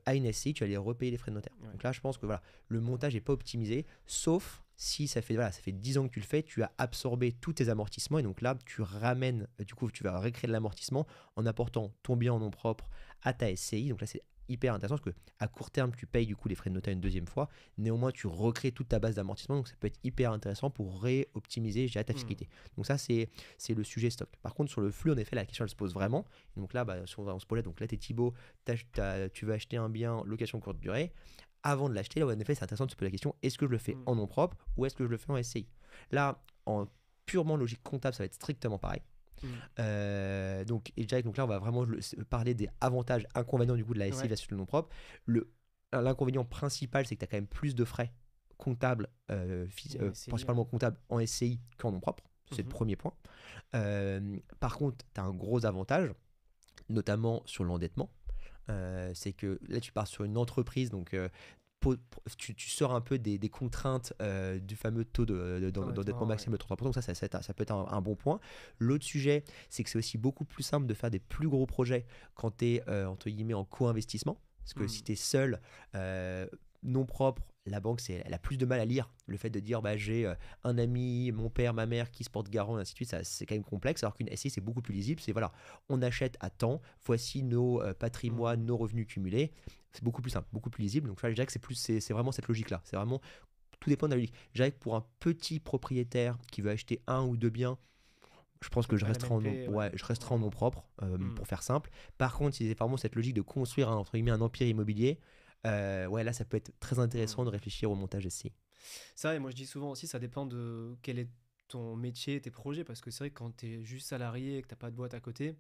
à une SCI, tu allais repayer les frais de notaire. Ouais. Donc là, je pense que voilà, le montage n'est pas optimisé, sauf si ça fait 10 ans que tu le fais, tu as absorbé tous tes amortissements et donc là, tu ramènes, du coup, tu vas récréer de l'amortissement en apportant ton bien en nom propre à ta SCI. Donc là, c'est hyper intéressant parce que à court terme, tu payes du coup les frais de notaire une deuxième fois. Néanmoins, tu recrées toute ta base d'amortissement. Donc ça peut être hyper intéressant pour réoptimiser ta Hmm. fiscalité. Donc ça, c'est le sujet stock. Par contre, sur le flux, en effet, la question elle se pose vraiment. Et donc là, bah, si on se projette, donc là, t'es Thibaut, tu veux acheter un bien location courte durée. Avant de l'acheter, là, en effet, c'est intéressant de se poser la question, est-ce que je le fais Hmm. en nom propre ou est-ce que je le fais en SCI? Là, en purement logique comptable, ça va être strictement pareil. Hmm. Donc là, on va vraiment parler des avantages, inconvénients du coup de la SCI Ouais. versus le nom propre. L'inconvénient principal, c'est que tu as quand même plus de frais comptables, En SCI, ouais. principalement comptables en SCI qu'en nom propre. C'est le Mhm. premier point. Par contre, tu as un gros avantage, notamment sur l'endettement. C'est que là, tu pars sur une entreprise, donc tu sors un peu des contraintes du fameux taux d'endettement Honnêtement, ouais. maximum de 33%. Donc ça peut être un bon point. L'autre sujet, c'est que c'est aussi beaucoup plus simple de faire des plus gros projets quand tu es entre guillemets en co-investissement. Parce que si Hmm. tu es seul, non propre, la banque, elle a plus de mal à lire le fait de dire j'ai un ami, mon père, ma mère qui se porte garant, et ainsi de suite. C'est quand même complexe, alors qu'une SCI, c'est beaucoup plus lisible. C'est voilà, on achète à temps, voici nos patrimoines, nos revenus cumulés. C'est beaucoup plus simple, beaucoup plus lisible. Donc je dirais que c'est vraiment cette logique-là. C'est vraiment, tout dépend de la logique. Je dirais que pour un petit propriétaire qui veut acheter un ou deux biens, je pense que je resterai en nom propre pour faire simple. Par contre, si c'est vraiment cette logique de construire entre guillemets un empire immobilier, là ça peut être très intéressant de réfléchir au montage SCI. Ça, et moi je dis souvent aussi, ça dépend de quel est ton métier, tes projets, parce que c'est vrai que quand tu es juste salarié et que tu n'as pas de boîte à côté,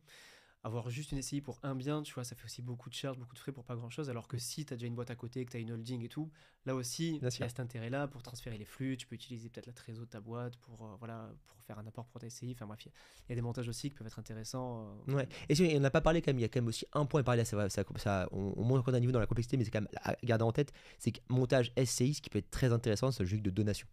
avoir juste une SCI pour un bien, tu vois, ça fait aussi beaucoup de charges, beaucoup de frais pour pas grand chose. Alors que si tu as déjà une boîte à côté, que tu as une holding et tout, là aussi, il y a cet intérêt-là pour transférer les flux. Tu peux utiliser peut-être la trésor de ta boîte pour faire un apport pour ta SCI. Enfin bref, il y a des montages aussi qui peuvent être intéressants. Ouais. Et si on n'a pas parlé quand même, il y a quand même aussi un point à parler là, on monte encore d'un niveau dans la complexité, mais c'est quand même à garder en tête, c'est que montage SCI, ce qui peut être très intéressant, c'est le logique de donation.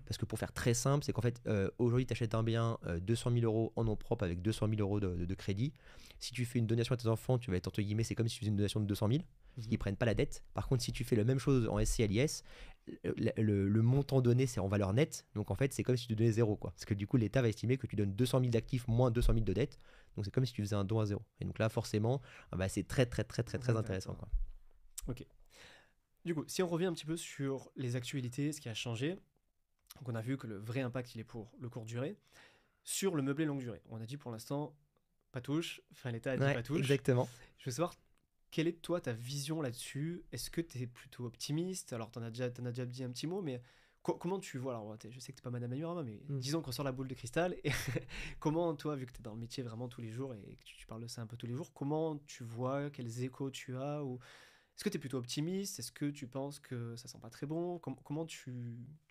Parce que pour faire très simple, c'est qu'en fait, aujourd'hui, tu achètes un bien 200 000 euros en nom propre avec 200 000 euros de crédit. Si tu fais une donation à tes enfants, tu vas être entre guillemets, c'est comme si tu faisais une donation de 200 000, parce qu'ils ne prennent pas la dette. Par contre, si tu fais la même chose en SCLIS, le montant donné, c'est en valeur nette. Donc en fait, c'est comme si tu donnais zéro, quoi. Parce que du coup, l'État va estimer que tu donnes 200 000 d'actifs moins 200 000 de dette. Donc c'est comme si tu faisais un don à zéro. Et donc là, forcément, c'est très intéressant, quoi. Ok. Du coup, si on revient un petit peu sur les actualités, ce qui a changé. Donc on a vu que le vrai impact, il est pour le court durée. Sur le meublé longue durée, on a dit pour l'instant, pas touche. Enfin, l'État a dit pas touche. Exactement. Je veux savoir, quelle est toi ta vision là-dessus? Est-ce que tu es plutôt optimiste? Alors, tu en as déjà dit un petit mot, mais comment tu vois? Alors, je sais que tu n'es pas Madame Ayurama, mais disons qu'on sort la boule de cristal. Et comment, toi, vu que tu es dans le métier vraiment tous les jours et que tu parles de ça un peu tous les jours, comment tu vois? Quels échos tu as? Ou est-ce que tu es plutôt optimiste? Est-ce que tu penses que ça sent pas très bon? Comment tu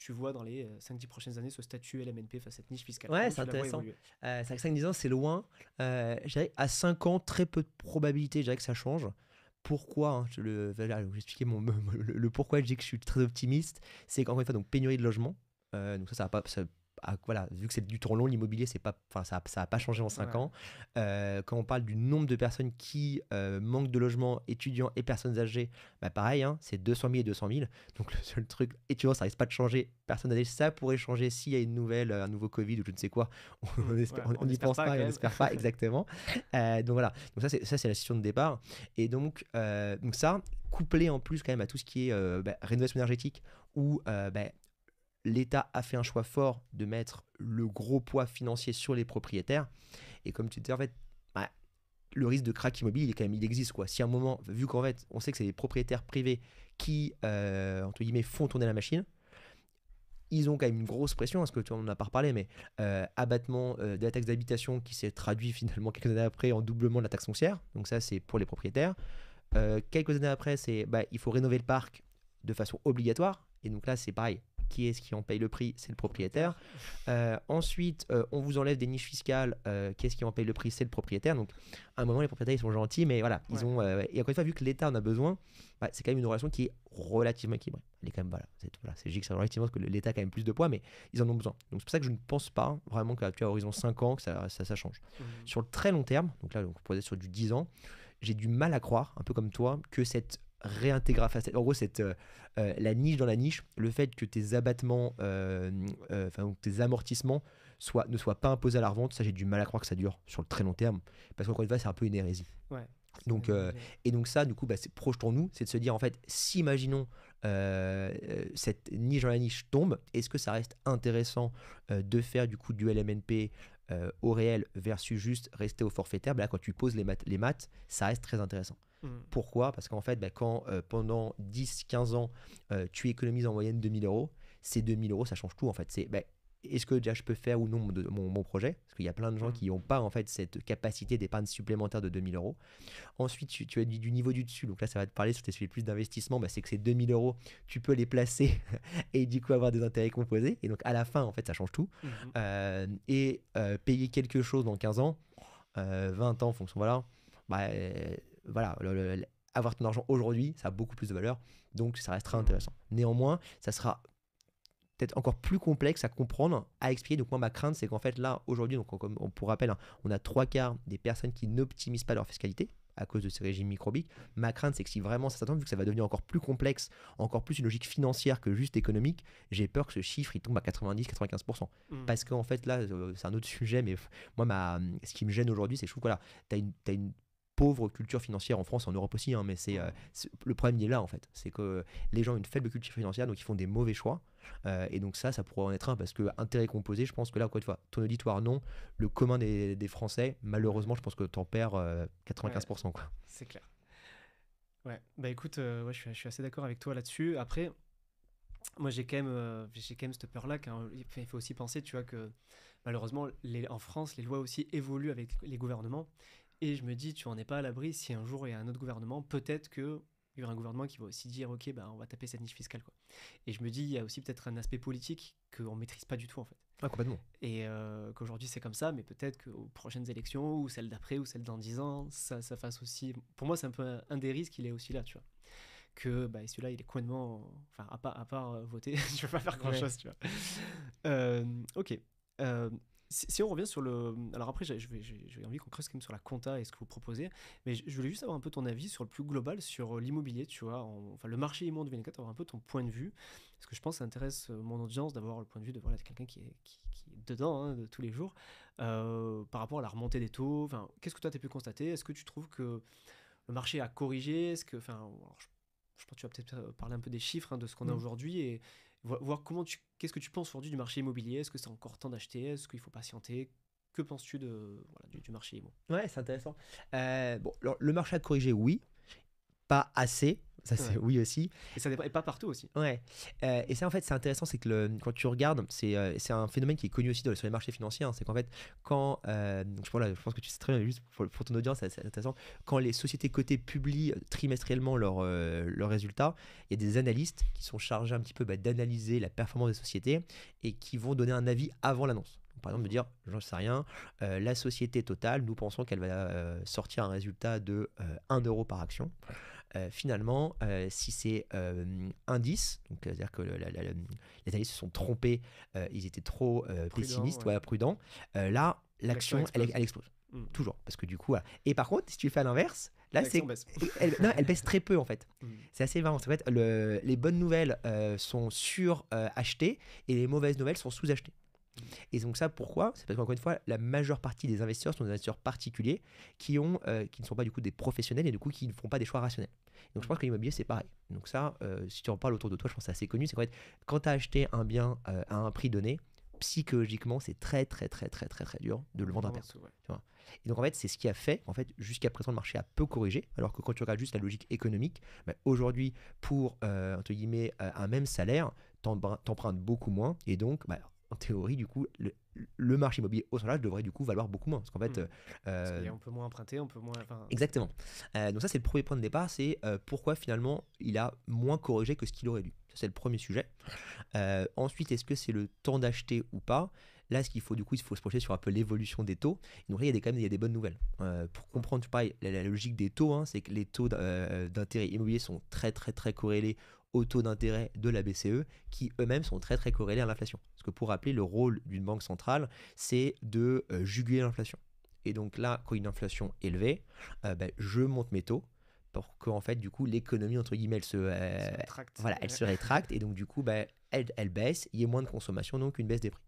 vois dans les 5-10 prochaines années ce statut LMNP, enfin cette niche fiscale? Ouais, c'est intéressant. C'est vrai que 5-10 ans, c'est loin. Je dirais à 5 ans, très peu de probabilité, je dirais que ça change. Pourquoi je vais expliquer le pourquoi je dis que je suis très optimiste. C'est qu'encore une fois, donc, pénurie de logement. Donc ça va pas... voilà, vu que c'est du temps long, l'immobilier, ça n'a pas changé en 5 ans. Quand on parle du nombre de personnes qui manquent de logement, étudiants et personnes âgées, pareil, c'est 200 000 et 200 000. Donc le seul truc, étudiants, ça risque pas de changer. Personnes âgées, ça pourrait changer s'il y a un nouveau Covid ou je ne sais quoi. On n'y pense pas et on n'espère pas, exactement. Donc voilà, donc ça c'est la situation de départ. Et donc ça, couplé en plus quand même à tout ce qui est rénovation énergétique, où l'État a fait un choix fort de mettre le gros poids financier sur les propriétaires. Et comme tu disais, en fait, le risque de crack immobilier, il existe, quoi. Si à un moment, vu qu'en fait, on sait que c'est les propriétaires privés qui, entre guillemets, font tourner la machine, ils ont quand même une grosse pression, parce que tu en as pas reparlé, mais abattement de la taxe d'habitation qui s'est traduit finalement quelques années après en doublement de la taxe foncière. Donc ça, c'est pour les propriétaires. Quelques années après, il faut rénover le parc de façon obligatoire. Et donc là, c'est pareil. Qui est-ce qui en paye le prix? C'est le propriétaire. Ensuite, on vous enlève des niches fiscales. Qui est-ce qui en paye le prix? C'est le propriétaire. Donc, à un moment, les propriétaires, ils sont gentils, mais voilà, ils ont. Et encore une fois, vu que l'État en a besoin, c'est quand même une relation qui est relativement équilibrée. Elle est quand même, c'est logique, c'est relativement parce que l'État a quand même plus de poids, mais ils en ont besoin. Donc, c'est pour ça que je ne pense pas vraiment qu'à horizon 5 ans, que ça change. Sur le très long terme, donc là, on pourrait être sur du 10 ans, j'ai du mal à croire, un peu comme toi, que cette réintégration, en gros, la niche dans la niche, le fait que tes abattements, tes amortissements ne soient pas imposés à la revente, ça j'ai du mal à croire que ça dure sur le très long terme, parce qu'encore une fois, c'est un peu une hérésie. Ouais, donc, et donc ça, du coup, projetons-nous, c'est de se dire, en fait, si imaginons cette niche dans la niche tombe, est-ce que ça reste intéressant de faire du coup du LMNP au réel versus juste rester au forfaitaire? Là, quand tu poses les maths, ça reste très intéressant. Pourquoi? Parce qu'en fait, quand pendant 10-15 ans, tu économises en moyenne 2 000 euros, ces 2 000 euros, ça change tout en fait. Est-ce que déjà je peux faire ou non mon projet? Parce qu'il y a plein de gens qui n'ont pas en fait cette capacité d'épargne supplémentaire de 2 000 euros. Ensuite, tu as du niveau du dessus. Donc là, ça va te parler sur tes sujets plus d'investissement. C'est que ces 2 000 euros, tu peux les placer et du coup avoir des intérêts composés. Et donc à la fin, en fait, ça change tout. Payer quelque chose dans 15 ans, 20 ans en fonction, avoir ton argent aujourd'hui, ça a beaucoup plus de valeur, donc ça reste très intéressant. Néanmoins, ça sera peut-être encore plus complexe à comprendre, à expliquer. Donc moi, ma crainte, c'est qu'en fait là, aujourd'hui, donc pour rappel, on a 3/4 des personnes qui n'optimisent pas leur fiscalité à cause de ces régimes microbiques. Ma crainte, c'est que si vraiment ça s'attend, vu que ça va devenir encore plus complexe, encore plus une logique financière que juste économique, j'ai peur que ce chiffre il tombe à 90-95%. Parce qu'en fait, là, c'est un autre sujet, mais moi, ce qui me gêne aujourd'hui, c'est que je trouve que voilà, t'as une pauvre culture financière en France, en Europe aussi, hein, mais le problème il est là en fait, c'est que les gens ont une faible culture financière, donc ils font des mauvais choix, et donc ça pourrait en être un, parce que intérêt composé, je pense que là, encore une fois, ton auditoire non, le commun des Français, malheureusement, je pense que t'en perds 95%, quoi. C'est clair. Ouais, bah écoute, ouais, je suis assez d'accord avec toi là-dessus. Après, moi j'ai quand même cette peur-là, il faut aussi penser, tu vois, que malheureusement, en France, les lois aussi évoluent avec les gouvernements. Et je me dis, tu n'en es pas à l'abri si un jour il y a un autre gouvernement, peut-être qu'il y aura un gouvernement qui va aussi dire, ok, bah, on va taper cette niche fiscale, quoi. Et je me dis, il y a aussi peut-être un aspect politique qu'on ne maîtrise pas du tout, en fait. Ah, complètement. Et qu'aujourd'hui c'est comme ça, mais peut-être qu'aux prochaines élections, ou celles d'après, ou celles dans 10 ans, ça fasse aussi... Pour moi, c'est un peu un des risques, il est aussi là, tu vois. Que bah, celui-là, il est complètement... Enfin, à part voter, je ne peux pas faire grand-chose, tu vois. Ok. Si on revient sur le... Alors après, j'ai envie qu'on creuse quand même sur la compta et ce que vous proposez, mais je voulais juste avoir un peu ton avis sur le plus global, sur l'immobilier, tu vois, enfin le marché immo en 2024, avoir un peu ton point de vue, parce que je pense que ça intéresse mon audience d'avoir le point de vue de quelqu'un qui est dedans, hein, de tous les jours, par rapport à la remontée des taux. Enfin, qu'est-ce que toi tu as pu constater? Est-ce que tu trouves que le marché a corrigé? Est-ce que, enfin, alors, je pense que tu vas peut-être parler un peu des chiffres, hein, de ce qu'on a aujourd'hui, et voir qu'est-ce que tu penses aujourd'hui du marché immobilier. Est-ce que c'est encore temps d'acheter? Est-ce qu'il faut patienter? Que penses-tu du marché immo? Ouais, c'est intéressant. Bon, alors, le marché a corrigé, oui, pas assez. Ça, c'est oui aussi. Et ça dépend, et pas partout aussi. Ouais. Et ça, en fait, c'est intéressant, c'est que quand tu regardes, c'est un phénomène qui est connu aussi sur les marchés financiers, hein. C'est qu'en fait, je pense que tu sais très bien, juste pour ton audience, c'est intéressant. Quand les sociétés cotées publient trimestriellement leurs résultats, il y a des analystes qui sont chargés un petit peu d'analyser la performance des sociétés et qui vont donner un avis avant l'annonce. Par exemple, de dire, j'en sais rien, la société Total, nous pensons qu'elle va sortir un résultat de 1 euro par action. Finalement, si c'est indice, donc c'est-à-dire que les analystes se sont trompés, ils étaient trop pessimistes, prudents, là, l'action, elle explose. Toujours. Parce que du coup, voilà. Et par contre, si tu fais à l'inverse, là, baisse. Elle baisse très peu en fait. C'est assez marrant. En fait, les bonnes nouvelles sont surachetées et les mauvaises nouvelles sont sous-achetées. Et donc ça, pourquoi? C'est parce qu'encore une fois, la majeure partie des investisseurs sont des investisseurs particuliers qui ne sont pas du coup des professionnels et du coup qui ne font pas des choix rationnels. Donc je pense que l'immobilier c'est pareil. Donc ça, si tu en parles autour de toi, je pense que c'est assez connu. C'est qu'en fait, quand tu as acheté un bien à un prix donné, psychologiquement, c'est très très très très très très dur de le vendre à perte. Tu vois. Et donc en fait, c'est ce qui a fait, en fait, jusqu'à présent, le marché a peu corrigé, alors que quand tu regardes juste la logique économique, aujourd'hui, pour entre guillemets un même salaire, t'empruntes beaucoup moins, et donc en théorie, du coup, le marché immobilier au sens devrait du coup valoir beaucoup moins. Parce qu'en fait, parce qu'on peut moins emprunter, on peut moins. Exactement. Donc ça, c'est le premier point de départ, c'est pourquoi finalement il a moins corrigé que ce qu'il aurait dû. Ça, c'est le premier sujet. Ensuite, est-ce que c'est le temps d'acheter ou pas? Là, ce qu'il faut, du coup, il faut se projeter sur un peu l'évolution des taux. Donc là, il y a des bonnes nouvelles. Pour comprendre, pareil, la logique des taux, hein, c'est que les taux d'intérêt immobilier sont très, très, très corrélés aux taux d'intérêt de la BCE, qui eux-mêmes sont très, très corrélés à l'inflation. Parce que pour rappeler, le rôle d'une banque centrale, c'est de juguler l'inflation. Et donc là, quand il y a une inflation élevée, je monte mes taux pour qu'en fait, du coup, l'économie, entre guillemets, elle se rétracte. Et donc, du coup, elle baisse, il y a moins de consommation, donc une baisse des prix.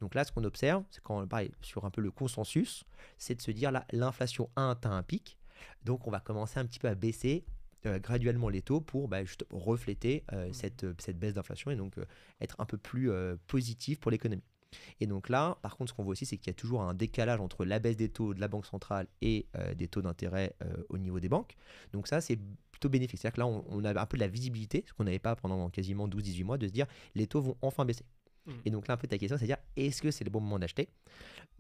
Donc là, ce qu'on observe, c'est quand, pareil, sur un peu le consensus, c'est de se dire, là, l'inflation a atteint un pic, donc on va commencer un petit peu à baisser graduellement les taux pour juste refléter cette baisse d'inflation et donc être un peu plus positif pour l'économie. Et donc là, par contre, ce qu'on voit aussi, c'est qu'il y a toujours un décalage entre la baisse des taux de la Banque centrale et des taux d'intérêt au niveau des banques. Donc ça, c'est plutôt bénéfique. C'est-à-dire que là, on a un peu de la visibilité, ce qu'on n'avait pas pendant quasiment 12-18 mois, de se dire les taux vont enfin baisser. Et donc là, un peu ta question, c'est-à-dire, est-ce que c'est le bon moment d'acheter?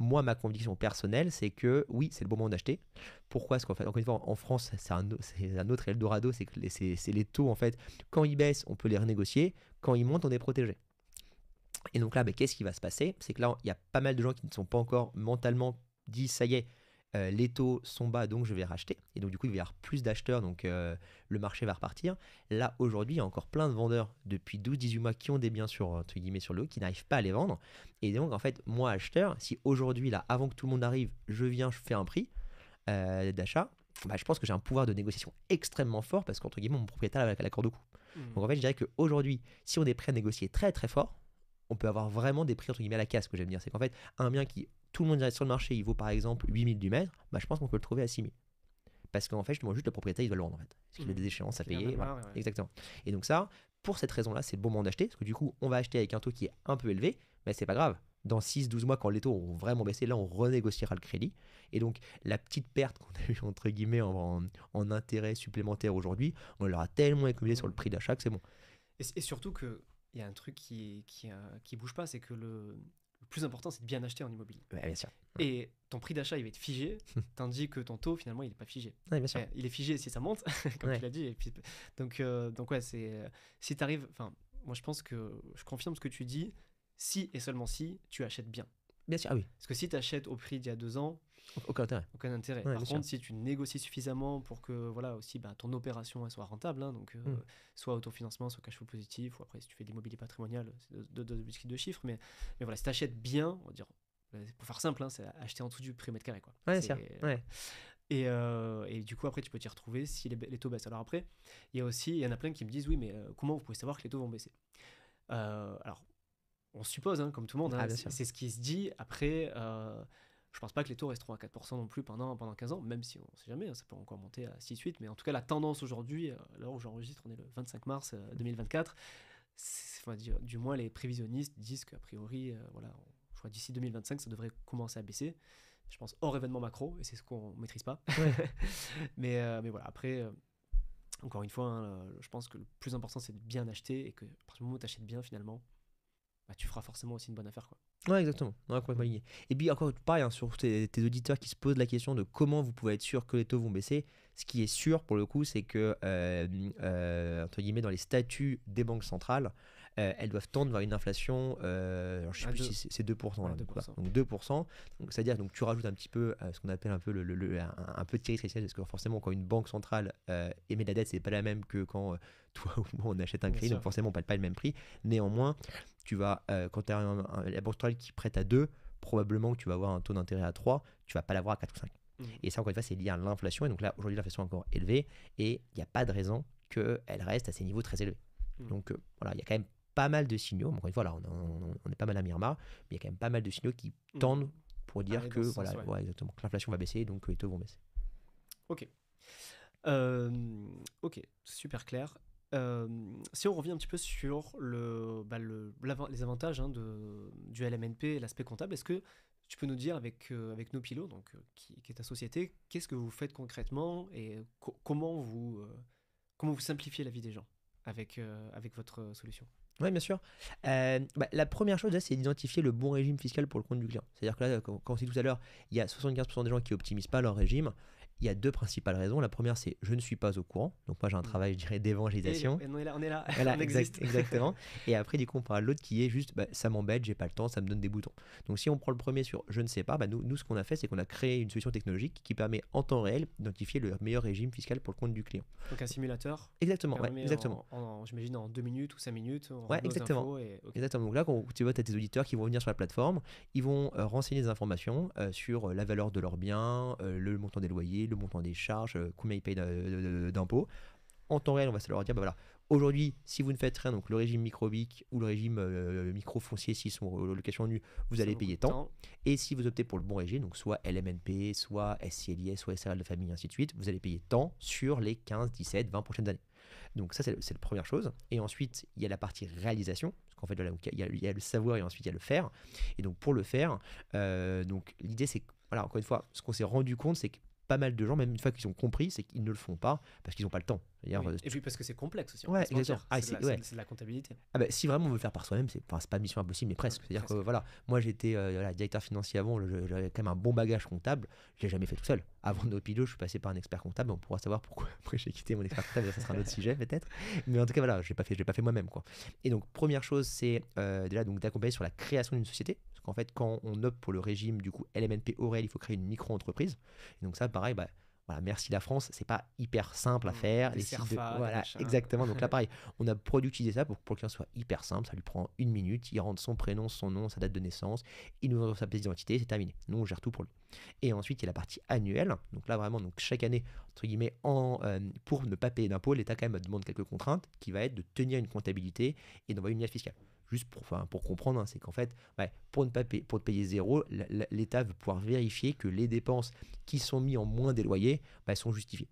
Moi, ma conviction personnelle, c'est que oui, c'est le bon moment d'acheter. Pourquoi? Parce qu'en fait, encore une fois, en France, c'est un autre Eldorado, c'est que c'est les taux, en fait, quand ils baissent, on peut les renégocier, quand ils montent, on est protégé. Et donc là, qu'est-ce qui va se passer? C'est que là, il y a pas mal de gens qui ne sont pas encore mentalement dit, ça y est, les taux sont bas, donc je vais racheter. Et donc du coup, il va y avoir plus d'acheteurs, donc le marché va repartir. Là, aujourd'hui, il y a encore plein de vendeurs depuis 12-18 mois qui ont des biens entre guillemets, sur le haut, qui n'arrivent pas à les vendre. Et donc, en fait, moi, acheteur, si aujourd'hui, là, avant que tout le monde arrive, je fais un prix d'achat, bah, je pense que j'ai un pouvoir de négociation extrêmement fort parce qu'entre guillemets, mon propriétaire a la corde au cou. Mhm. Donc en fait, je dirais qu'aujourd'hui, si on est prêt à négocier très très fort, on peut avoir vraiment des prix entre guillemets à la casse, ce que j'aime dire. C'est qu'en fait, un bien qui, tout le monde dirait sur le marché, il vaut par exemple 8 000 du mètre, bah, je pense qu'on peut le trouver à 6 000. Parce qu'en fait, justement, juste le propriétaire, il doit le vendre en fait. Parce qu'il a des échéances à Qu'il a payer. même Voilà. marre, ouais. Exactement. Et donc ça, pour cette raison-là, c'est le bon moment d'acheter. Parce que du coup, on va acheter avec un taux qui est un peu élevé, mais c'est pas grave. Dans 6-12 mois, quand les taux ont vraiment baissé, là, on renégociera le crédit. Et donc, la petite perte qu'on a eue, entre guillemets, en intérêt supplémentaire aujourd'hui, on l'aura tellement économisé sur le prix d'achat que c'est bon. Et surtout qu'il y a un truc qui bouge pas, c'est que le plus important, c'est de bien acheter en immobilier. Ouais, bien sûr. Et ton prix d'achat, il va être figé, tandis que ton taux, finalement, il n'est pas figé. Ouais, bien sûr. Ouais, il est figé si ça monte, comme Ouais. tu l'as dit. Et puis, donc ouais, si tu arrives. Enfin, moi, je pense que je confirme ce que tu dis, si et seulement si tu achètes bien. Bien sûr, ah oui. Parce que si tu achètes au prix d'il y a 2 ans, Aucun intérêt. aucun intérêt. Ouais, Par bien contre, sûr. si tu négocies suffisamment pour que voilà aussi ton opération elle soit rentable, hein, donc soit autofinancement, soit cash flow positif, ou après si tu fais de l'immobilier patrimonial, c'est deux chiffres, mais voilà, si tu achètes bien, on va dire, pour faire simple, hein, c'est acheter en dessous du prix au mètre carré, quoi. Ouais, bien C'est- sûr. Ouais. et du coup, après, tu peux t'y retrouver si les taux baissent. Alors après, il y en a plein qui me disent, oui, mais comment vous pouvez savoir que les taux vont baisser? Alors, on suppose, hein, comme tout le monde, hein, Ah, bien sûr. c'est ce qui se dit. Après, je pense pas que les taux resteront à 4% non plus pendant 15 ans, même si on ne sait jamais, hein, ça peut encore monter à 6-8. Mais en tout cas, la tendance aujourd'hui, à l'heure où j'enregistre, on est le 25 mars 2024. Enfin, du moins, les prévisionnistes disent qu'a priori, voilà, je crois d'ici 2025, ça devrait commencer à baisser. Je pense hors événement macro, et c'est ce qu'on maîtrise pas. Ouais. mais voilà, après, encore une fois, hein, je pense que le plus important, c'est de bien acheter, et que à partir du moment où tu achètes bien, finalement, bah, tu feras forcément aussi une bonne affaire, quoi. Ouais, exactement. Ouais, complètement aligné. Et puis, encore pareil, hein, sur tes auditeurs qui se posent la question de comment vous pouvez être sûr que les taux vont baisser, ce qui est sûr pour le coup, c'est que, entre guillemets, dans les statuts des banques centrales, elles doivent tendre vers une inflation, alors je sais À plus deux. si c'est 2%. Ouais, Là, donc, voilà. 2%. Donc 2%. Donc, c'est-à-dire donc tu rajoutes un petit peu ce qu'on appelle un peu un peu de tiré triciel, parce que forcément, quand une banque centrale émet de la dette, c'est pas la même que quand toi ou moi on achète un Bien crédit, sûr. donc forcément, on ne paye pas le même prix. Néanmoins, tu vas, quand tu as la banque centrale qui prête à 2, probablement que tu vas avoir un taux d'intérêt à 3, tu vas pas l'avoir à 4 ou 5. Et ça, encore une fois, c'est lié à l'inflation. Et donc là, aujourd'hui, l'inflation est encore élevée et il n'y a pas de raison qu'elle reste à ces niveaux très élevés. Donc voilà, il y a quand même pas mal de signaux. Encore une fois, là, on est pas mal à Myanmar, mais il y a quand même pas mal de signaux qui tendent pour dire Aller que, dans ce voilà, sens, ouais. ouais, exactement, que l'inflation va baisser et donc que les taux vont baisser. Ok. Ok, super clair. Si on revient un petit peu sur les avantages, hein, du LMNP et l'aspect comptable, est-ce que tu peux nous dire avec Nopilo, donc, qui est ta société, qu'est-ce que vous faites concrètement et comment vous simplifiez la vie des gens avec votre solution? Oui, bien sûr. La première chose, déjà, c'est d'identifier le bon régime fiscal pour le compte du client. C'est-à-dire que là, quand on s'est dit tout à l'heure, il y a 75% des gens qui n'optimisent pas leur régime. Il y a deux principales raisons. La première, c'est je ne suis pas au courant. Donc moi, j'ai un travail, je dirais, d'évangélisation. Et on est là, Voilà, on existe. exactement. Et après, du coup, on parle de l'autre qui est juste, ça m'embête, j'ai pas le temps, ça me donne des boutons. Donc si on prend le premier sur je ne sais pas, nous, ce qu'on a fait, c'est qu'on a créé une solution technologique qui permet en temps réel d'identifier le meilleur régime fiscal pour le compte du client. Donc un simulateur. Exactement, ouais, permet exactement. J'imagine en 2 minutes ou 5 minutes, on Ouais, rentre nos exactement. infos et, ok. Exactement. Donc là, quand tu vois, tu as tes auditeurs qui vont venir sur la plateforme, ils vont renseigner des informations sur la valeur de leurs biens, le montant des loyers, le montant des charges, combien ils payent d'impôts. En temps réel, on va se leur dire, voilà, aujourd'hui, si vous ne faites rien, donc le régime micro-BIC ou le régime micro-foncier, s'ils sont en location nue, vous Ça allez vaut payer beaucoup de tant. Et si vous optez pour le bon régime, donc soit LMNP, soit SCLIS, soit SRL de famille, ainsi de suite, vous allez payer tant sur les 15, 17, 20 prochaines années. Donc ça, c'est la première chose. Et ensuite, il y a la partie réalisation. Parce qu'en fait, voilà, il y a le savoir et ensuite il y a le faire. Et donc pour le faire, donc l'idée c'est que, voilà, encore une fois, ce qu'on s'est rendu compte, c'est que pas mal de gens, même une fois qu'ils ont compris, c'est qu'ils ne le font pas parce qu'ils n'ont pas le temps. Oui. Et puis parce que c'est complexe aussi. Ouais, Ouais, exactement. c'est de la comptabilité. Si vraiment on veut le faire par soi-même, c'est pas mission impossible, mais presque. C'est-à-dire que voilà, moi j'étais directeur financier avant, j'avais quand même un bon bagage comptable, je l'ai jamais fait tout seul. Avant Nopilo, je suis passé par un expert comptable, on pourra savoir pourquoi après j'ai quitté mon expert comptable, ça sera un autre sujet peut-être. Mais en tout cas voilà, je l'ai pas fait moi-même quoi. Et donc première chose, c'est déjà donc d'accompagner sur la création d'une société. Parce qu'en fait, quand on opte pour le régime du coup LMNP Aurel, il faut créer une micro-entreprise. Et donc ça, pareil, Voilà, merci la France, c'est pas hyper simple à faire. Des Les sites de... CERFA, des Voilà, machins. exactement. Donc là, pareil, on a productisé ça pour que le client soit hyper simple. Ça lui prend 1 minute. Il rentre son prénom, son nom, sa date de naissance. Il nous envoie sa pièce d'identité. C'est terminé. Nous, on gère tout pour lui. Et ensuite, il y a la partie annuelle. Donc là, vraiment, donc chaque année, entre guillemets, pour ne pas payer d'impôts, l'État quand même demande quelques contraintes qui va être de tenir une comptabilité et d'envoyer une liasse fiscale. Juste pour comprendre, hein, c'est qu'en fait, ouais, pour te payer zéro, l'État veut pouvoir vérifier que les dépenses qui sont mises en moins des loyers bah, sont justifiées.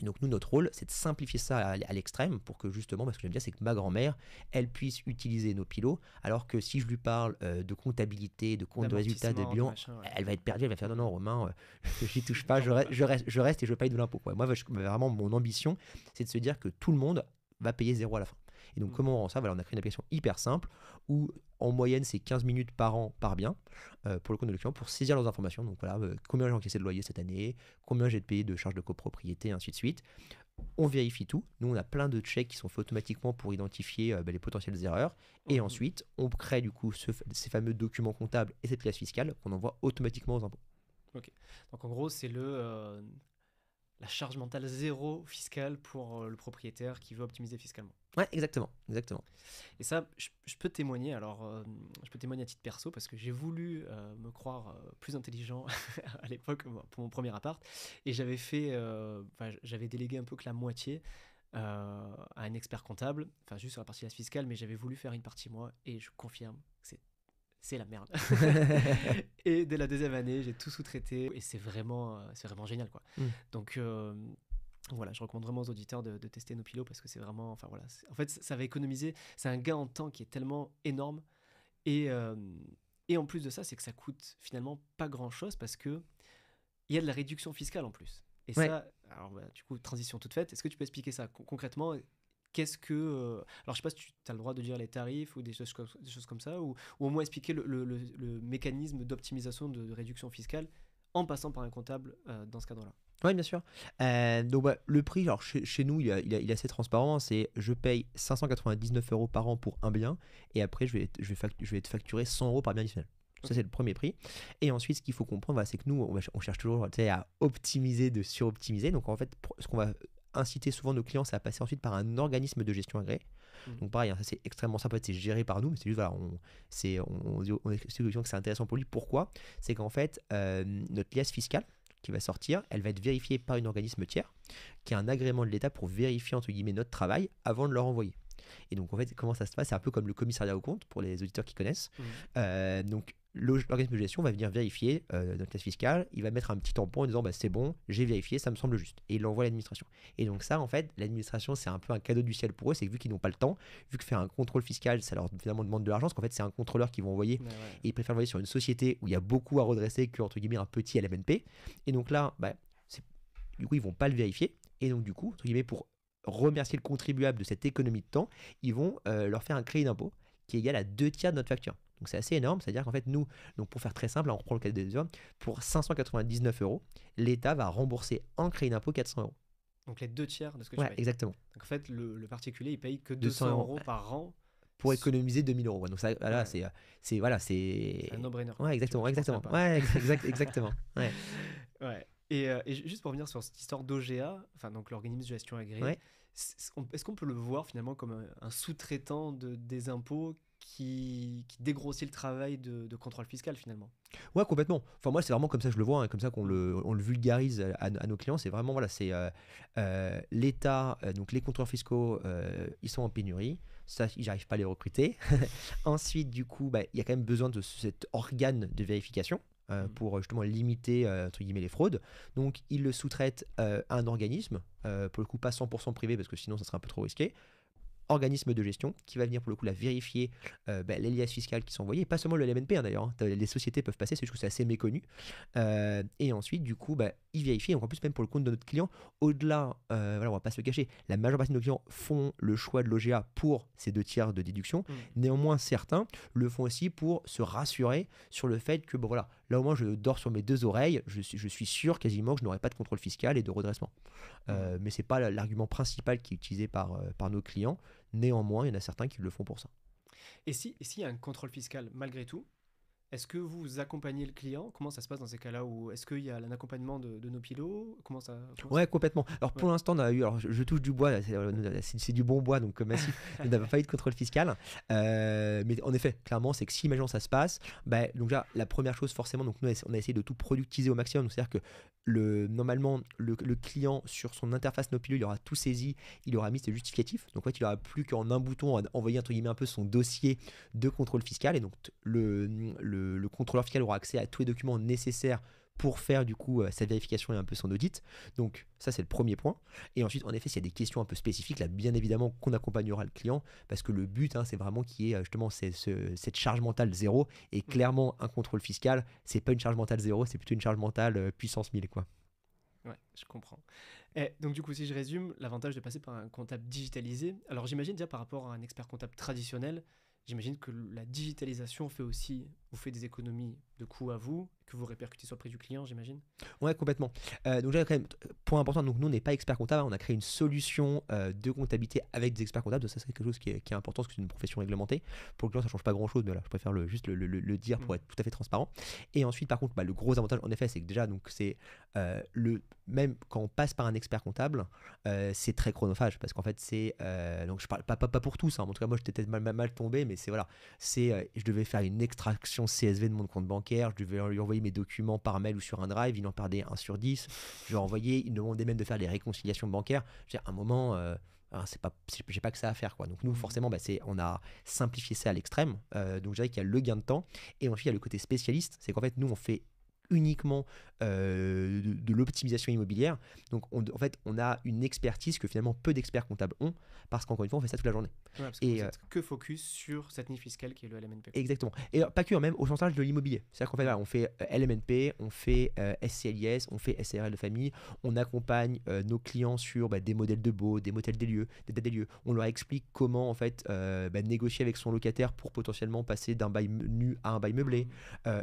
Et donc nous, notre rôle, c'est de simplifier ça à l'extrême pour que justement, parce que j'aime bien, c'est que ma grand-mère, elle puisse utiliser nos pilots, alors que si je lui parle de comptabilité, de compte de résultats, de bilan, machin, ouais. elle va être perdue, elle va faire non, non, Romain, je n'y touche pas, je reste et je paye de l'impôt. Quoi. Moi, vraiment, mon ambition, c'est de se dire que tout le monde va payer zéro à la fin. Et donc, comment on rend ça? Voilà, on a créé une application hyper simple où, en moyenne, c'est 15 minutes par an par bien pour le compte de le client pour saisir leurs informations. Donc, voilà, combien j'ai encaissé de loyer cette année, combien j'ai payé de charges de copropriété, ainsi de suite. On vérifie tout. Nous, on a plein de checks qui sont faits automatiquement pour identifier les potentielles erreurs. Et ensuite, on crée du coup ces fameux documents comptables et cette pièce fiscale qu'on envoie automatiquement aux impôts. Ok. Donc en gros, c'est la charge mentale zéro fiscale pour le propriétaire qui veut optimiser fiscalement. Ouais, exactement, exactement. Et ça, je peux témoigner. Alors, je peux témoigner à titre perso parce que j'ai voulu me croire plus intelligent à l'époque pour mon premier appart, et j'avais délégué un peu que la moitié à un expert comptable, enfin juste sur la partie fiscale, mais j'avais voulu faire une partie moi, et je confirme, c'est la merde. Et dès la deuxième année, j'ai tout sous-traité et c'est vraiment génial, quoi. Donc voilà, je recommande vraiment aux auditeurs de tester nos pilots parce que c'est vraiment, enfin voilà, en fait ça va économiser, c'est un gain en temps qui est tellement énorme, et en plus de ça, c'est que ça coûte finalement pas grand-chose parce que il y a de la réduction fiscale en plus. Et Ouais. ça, alors voilà, du coup, transition toute faite, est-ce que tu peux expliquer ça concrètement? Qu'est-ce que. Alors, je sais pas si tu as le droit de dire les tarifs ou des choses comme ça, ou au moins expliquer le mécanisme d'optimisation de réduction fiscale en passant par un comptable dans ce cadre-là. Oui, bien sûr. Donc, le prix, alors chez nous, il est assez transparent. C'est je paye 599 € par an pour un bien, et après, je vais te facturer 100 € par bien additionnel. Ça, c'est le premier prix. Et ensuite, ce qu'il faut comprendre, c'est que nous, on cherche toujours à optimiser, de suroptimiser. Donc, en fait, ce qu'on va inciter souvent nos clients, c'est à passer ensuite par un organisme de gestion agréé. Donc pareil, hein, ça c'est extrêmement simple, c'est géré par nous, mais c'est juste, voilà, on explique aux clients que c'est intéressant pour lui. Pourquoi? C'est qu'en fait, notre liasse fiscale qui va sortir, elle va être vérifiée par un organisme tiers, qui a un agrément de l'État pour vérifier, entre guillemets, notre travail avant de leur envoyer. Et donc en fait, comment ça se passe? C'est un peu comme le commissariat aux comptes, pour les auditeurs qui connaissent. Donc l'organisme de gestion va venir vérifier notre classe fiscale, il va mettre un petit tampon en disant c'est bon, j'ai vérifié, ça me semble juste, et il l'envoie à l'administration. Et donc ça, en fait, l'administration, c'est un peu un cadeau du ciel pour eux, c'est que vu qu'ils n'ont pas le temps, vu que faire un contrôle fiscal, ça leur finalement demande de l'argent, parce qu'en fait c'est un contrôleur qu'ils vont envoyer, et ils préfèrent l'envoyer sur une société où il y a beaucoup à redresser que, entre guillemets, un petit LMNP. Et donc là, du coup, ils vont pas le vérifier, et donc du coup, entre guillemets, pour remercier le contribuable de cette économie de temps, ils vont leur faire un crédit d'impôt qui est égal à 2/3 de notre facture. Donc c'est assez énorme, c'est-à-dire qu'en fait nous, donc pour faire très simple, on reprend le cas des hommes, pour 599 €, l'État va rembourser en crédit d'impôt 400 €. Donc les 2/3 de ce que tu payes. Exactement. Donc en fait, le particulier, il paye que 200 € par an. Pour économiser 2000 €. Donc ça, voilà, c'est un no-brainer. Ouais, exactement. Ouais, exactement. Ouais. Ouais. Et juste pour revenir sur cette histoire d'OGA, enfin donc l'organisme de gestion agréé, est-ce qu'on peut le voir finalement comme un sous-traitant des impôts qui dégrossit le travail de contrôle fiscal finalement? Ouais, complètement. Enfin, moi, c'est vraiment comme ça que je le vois, hein, comme ça qu'on le vulgarise à nos clients. C'est vraiment, voilà, c'est l'État, donc les contrôleurs fiscaux, ils sont en pénurie. Ça, j'arrive pas à les recruter. Ensuite, du coup, il y a quand même besoin de cet organe de vérification pour justement limiter, entre guillemets, les fraudes. Donc, ils le sous-traitent à un organisme, pour le coup, pas 100% privé, parce que sinon, ça serait un peu trop risqué. Organisme de gestion qui va venir pour le coup vérifier les liasses fiscales qui sont envoyées, et pas seulement le LMNP d'ailleurs, hein. Les sociétés peuvent passer, c'est juste que c'est assez méconnu, et ensuite du coup ils vérifient. Donc en plus, même pour le compte de notre client, au-delà, voilà, on va pas se le cacher, la majeure partie de nos clients font le choix de l'OGA pour ces 2/3 de déduction. Néanmoins, certains le font aussi pour se rassurer sur le fait que voilà, là au moins je dors sur mes deux oreilles, je suis sûr quasiment que je n'aurai pas de contrôle fiscal et de redressement. Mais c'est pas l'argument principal qui est utilisé par nos clients. Néanmoins, il y en a certains qui le font pour ça. Et s'il y a un contrôle fiscal malgré tout, Est-ce que vous accompagnez le client? Comment ça se passe dans ces cas-là? Ou est-ce qu'il y a un accompagnement de nos pilotes? Comment ça... Ouais, complètement. Alors Ouais. pour l'instant, on a eu, alors je touche du bois, là, c'est du bon bois, donc massif, on n'a pas eu de contrôle fiscal. Mais en effet, clairement, c'est que si imaginons ça se passe, bah, donc déjà, la première chose forcément, donc nous on a essayé de tout productiser au maximum, donc c'est-à-dire que normalement, le client sur son interface Nopilo, il aura tout saisi, il aura mis ses justificatifs, donc en fait, il aura plus qu'en un bouton à envoyer entre guillemets un peu son dossier de contrôle fiscal, et donc le contrôleur fiscal aura accès à tous les documents nécessaires pour faire du coup sa vérification et un peu son audit. Donc ça c'est le premier point. Et ensuite en effet s'il y a des questions un peu spécifiques, là bien évidemment qu'on accompagnera le client parce que le but c'est vraiment qu'il y ait justement cette charge mentale zéro. Et Mm. clairement un contrôle fiscal c'est pas une charge mentale zéro, c'est plutôt une charge mentale puissance 1000 quoi. Ouais, je comprends. Et donc du coup, si je résume, l'avantage de passer par un comptable digitalisé, alors j'imagine déjà par rapport à un expert comptable traditionnel, j'imagine que la digitalisation fait aussi, vous fait des économies de coûts à vous, que vous répercutez sur le prix du client, j'imagine. Ouais, complètement. Donc, déjà, quand même, point important, donc nous, on n'est pas expert comptable, on a créé une solution de comptabilité avec des experts comptables. Ça, c'est quelque chose qui est important parce que c'est une profession réglementée. Pour le client, ça change pas grand chose, mais là, je préfère juste le dire pour Mm. être tout à fait transparent. Et ensuite, par contre, le gros avantage, en effet, c'est que déjà, donc, c'est même quand on passe par un expert comptable, c'est très chronophage parce qu'en fait, donc, je parle pas pour tous, hein, en tout cas, moi, j'étais peut-être mal tombé, mais c'est voilà, je devais faire une extraction CSV de mon compte bancaire, je devais lui envoyer mes documents par mail ou sur un drive, il en perdait 1 sur 10. Je lui ai envoyé, il me demandait même de faire des réconciliations bancaires. J'ai un moment, j'ai pas que ça à faire quoi. Donc nous Mm. forcément, on a simplifié ça à l'extrême. Donc je dirais qu'il y a le gain de temps et ensuite il y a le côté spécialiste, c'est qu'en fait nous on fait uniquement de l'optimisation immobilière. Donc en fait on a une expertise que finalement peu d'experts comptables ont parce qu'encore une fois on fait ça toute la journée. Ouais, parce que Et vous êtes que focus sur cette niche fiscale qui est le LMNP, quoi. exactement. Et alors, pas que, même au sens large de l'immobilier. C'est-à-dire qu'en fait, voilà, on fait LMNP, on fait SCLIS, on fait SARL de famille, on accompagne nos clients sur des modèles de baux, des modèles des lieux, des dates des lieux. On leur explique comment en fait négocier avec son locataire pour potentiellement passer d'un bail nu à un bail meublé.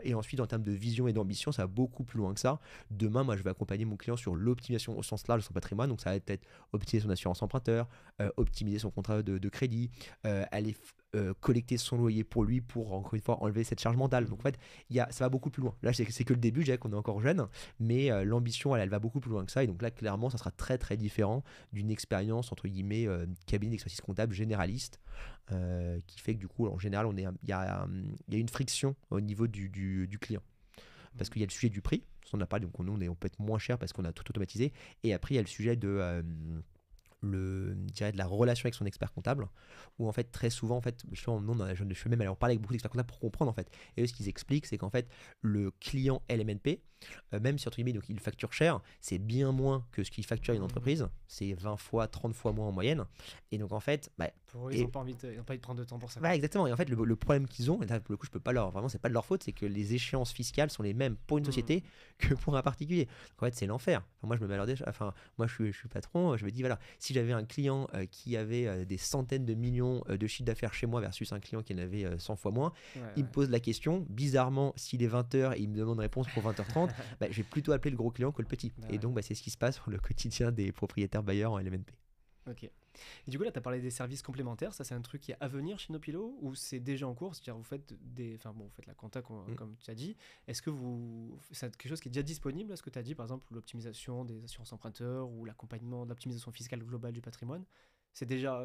Et ensuite, en termes de vision et d'ambition, ça va beaucoup plus loin que ça. Demain, moi, je vais accompagner mon client sur l'optimisation au sens large de son patrimoine. Donc, ça va être optimiser son assurance emprunteur, optimiser son contrat de crédit, aller collecter son loyer pour lui pour encore une fois enlever cette charge mentale. Donc en fait, ça va beaucoup plus loin. Là, c'est que le début, je dirais qu'on est encore jeune, mais l'ambition, elle va beaucoup plus loin que ça. Et donc là, clairement, ça sera très très différent d'une expérience entre guillemets cabinet d'expertise comptable généraliste, qui fait que du coup, en général, il y a une friction au niveau du client. Parce qu'il y a le sujet du prix, on a parlé, donc nous on peut être moins cher parce qu'on a tout automatisé. Et après, il y a le sujet je dirais de la relation avec son expert comptable, où en fait très souvent en fait je fais même aller en parler avec beaucoup d'experts comptables pour comprendre en fait. Et eux ce qu'ils expliquent c'est qu'en fait le client LMNP, même si entre guillemets donc il facture cher, c'est bien moins que ce qu'il facture une entreprise, c'est 20 fois 30 fois moins en moyenne. Et donc en fait Pour eux, ils et n'ont pas envie de prendre de temps pour ça, quoi. ouais, exactement. Et en fait, le problème qu'ils ont, et là, pour le coup, je peux pas vraiment, c'est pas de leur faute, c'est que les échéances fiscales sont les mêmes pour une société que pour un particulier. Donc, en fait, c'est l'enfer. Enfin, moi, je me mets à leur enfin, moi, je suis patron, je me dis, voilà, si j'avais un client qui avait des centaines de millions de chiffre d'affaires chez moi versus un client qui en avait 100 fois moins, Ouais, il me pose la question, bizarrement, s'il est 20h et il me demande une réponse pour 20h30, je vais plutôt appeler le gros client que le petit. Bah Et ouais. donc, c'est ce qui se passe pour le quotidien des propriétaires bailleurs en LMNP. Ok. Et du coup, là, tu as parlé des services complémentaires. Ça, c'est un truc qui est à venir chez Nopilo ou c'est déjà en cours? C'est-à-dire, vous faites vous faites la compta, comme tu as dit. Est-ce que c'est quelque chose qui est déjà disponible? Est-ce que tu as dit, par exemple, l'optimisation des assurances emprunteurs ou l'accompagnement de l'optimisation fiscale globale du patrimoine? C'est déjà,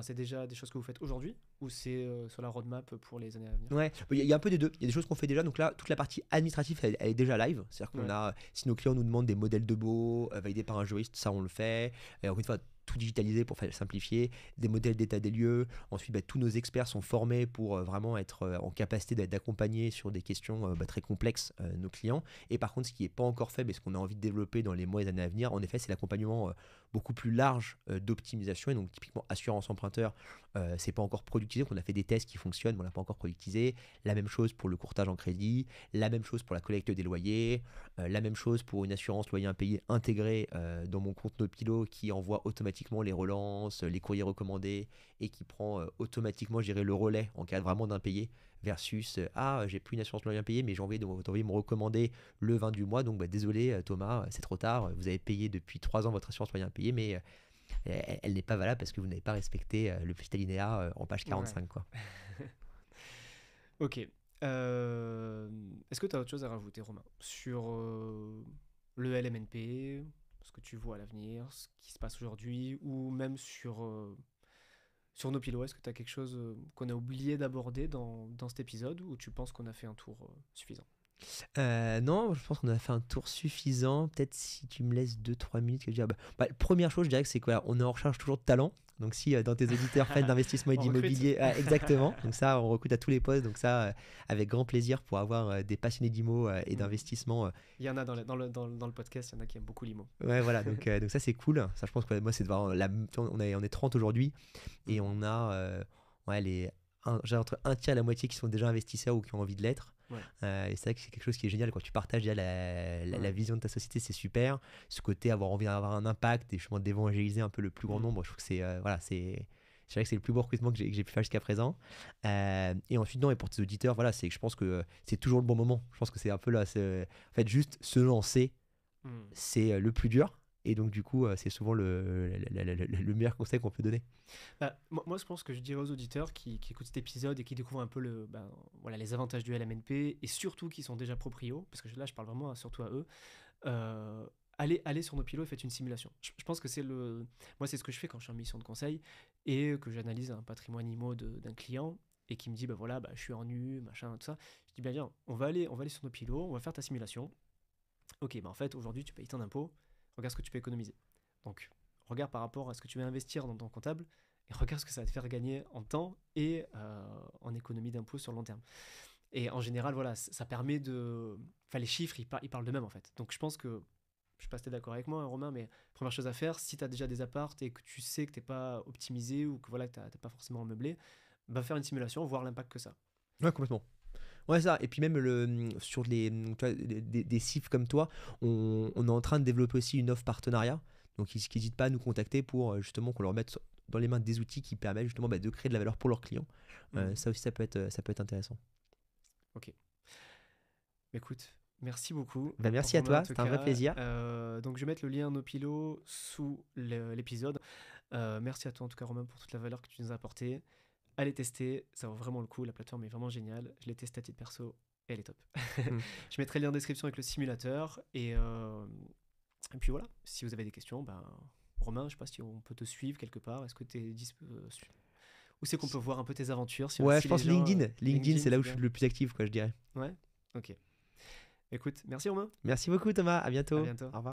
c'est déjà des choses que vous faites aujourd'hui ou c'est sur la roadmap pour les années à venir? Ouais, il y a un peu des deux. Il y a des choses qu'on fait déjà. Donc là, toute la partie administrative, elle est déjà live. C'est-à-dire qu'on Ouais. a, si nos clients nous demandent des modèles de baux validés par un juriste, ça on le fait. Et encore une fois, tout digitalisé pour simplifier, des modèles d'état des lieux. Ensuite, tous nos experts sont formés pour vraiment être en capacité d'accompagner sur des questions très complexes nos clients. Et par contre, ce qui n'est pas encore fait, mais ce qu'on a envie de développer dans les mois et années à venir, en effet, c'est l'accompagnement beaucoup plus large d'optimisation. Et donc, typiquement, assurance emprunteur, c'est pas encore productisé. Donc, on a fait des tests qui fonctionnent, mais on l'a pas encore productisé. La même chose pour le courtage en crédit, la même chose pour la collecte des loyers, la même chose pour une assurance loyer impayé intégrée dans mon compte Nopilo qui envoie automatiquement les relances, les courriers recommandés et qui prend automatiquement, je dirais, le relais en cas vraiment d'impayé versus j'ai plus une assurance loyer impayé mais j'ai envoyé mon recommandé le 20 du mois donc désolé Thomas, c'est trop tard, vous avez payé depuis 3 ans votre assurance loyer impayé mais elle n'est pas valable parce que vous n'avez pas respecté le petit alinéa en page Ouais. 45 quoi. Ok. Est-ce que tu as autre chose à rajouter, Romain, sur le LMNP, ce que tu vois à l'avenir, ce qui se passe aujourd'hui, ou même sur nos pilotes? Est-ce que tu as quelque chose qu'on a oublié d'aborder dans cet épisode, ou tu penses qu'on a fait un tour suffisant? Non, je pense qu'on a fait un tour suffisant. Peut-être si tu me laisses 2-3 minutes, que je dirais, première chose, je dirais que c'est qu'on est en recherche toujours de talent. Donc si dans tes auditeurs fans d'investissement et On d'immobilier, exactement. Donc ça, on recrute à tous les postes. Donc ça, avec grand plaisir pour avoir des passionnés d'IMO et d'investissement. Il y en a dans le podcast, il y en a qui aiment beaucoup l'IMO. Ouais, voilà. Donc ça, c'est cool. Ça, je pense que moi, c'est de voir. On est 30 aujourd'hui et on a j'ai entre un tiers et la moitié qui sont déjà investisseurs ou qui ont envie de l'être. Ouais. Et c'est vrai que c'est quelque chose qui est génial quand tu partages déjà la Ouais. vision de ta société, c'est super. Ce côté avoir envie d'avoir un impact et justement d'évangéliser un peu le plus grand nombre, je trouve que c'est vrai que c'est le plus beau recrutement que j'ai pu faire jusqu'à présent. Et ensuite, non, et pour tes auditeurs, voilà, je pense que c'est toujours le bon moment. Je pense que c'est un peu là, en fait, juste se lancer, c'est le plus dur. Et donc, du coup, c'est souvent le meilleur conseil qu'on peut donner. Moi, je pense que je dirais aux auditeurs qui écoutent cet épisode et qui découvrent un peu les avantages du LMNP, et surtout qui sont déjà proprios, parce que là, je parle vraiment surtout à eux, allez sur nos pilots et faites une simulation. Je pense que moi, c'est ce que je fais quand je suis en mission de conseil et que j'analyse un patrimoine IMO d'un client et qui me dit, je suis en nu, machin, tout ça. Je dis, viens, on va aller sur nos pilots, on va faire ta simulation. Ok, en fait, aujourd'hui, tu payes tant d'impôts, regarde ce que tu peux économiser. Donc, regarde par rapport à ce que tu vas investir dans ton comptable et regarde ce que ça va te faire gagner en temps et en économie d'impôts sur le long terme. Et en général, voilà, ça permet de... Enfin, les chiffres, ils parlent d'eux-mêmes, en fait. Donc, je pense que... Je sais pas si tu es d'accord avec moi, Romain, mais première chose à faire, si tu as déjà des apparts et que tu sais que tu n'es pas optimisé ou que voilà, tu n'es pas forcément meublé, faire une simulation, voir l'impact que ça a. Ouais, complètement. Ouais, ça. Et puis même sur tu vois, des cibles comme toi, on est en train de développer aussi une offre partenariat. Donc, ils n'hésitent pas à nous contacter pour justement qu'on leur mette dans les mains des outils qui permettent justement de créer de la valeur pour leurs clients. Ça aussi, ça peut être intéressant. Ok. Écoute, merci beaucoup. Merci à Romain, toi, c'était un vrai plaisir. Donc, je vais mettre le lien Nopilo sous l'épisode. Merci à toi, en tout cas, Romain, pour toute la valeur que tu nous as apportée. Allez tester, ça vaut vraiment le coup. La plateforme est vraiment géniale. Je l'ai testée à titre perso et elle est top. Je mettrai le lien en description avec le simulateur. Et puis voilà, si vous avez des questions, Romain, je ne sais pas si on peut te suivre quelque part. Est-ce que tu es disponible? Où c'est qu'on peut voir un peu tes aventures? Je pense LinkedIn. LinkedIn, c'est là où je suis le plus actif, je dirais. Ouais, ok. Écoute, merci Romain. Merci beaucoup Thomas, à bientôt. À bientôt. Au revoir.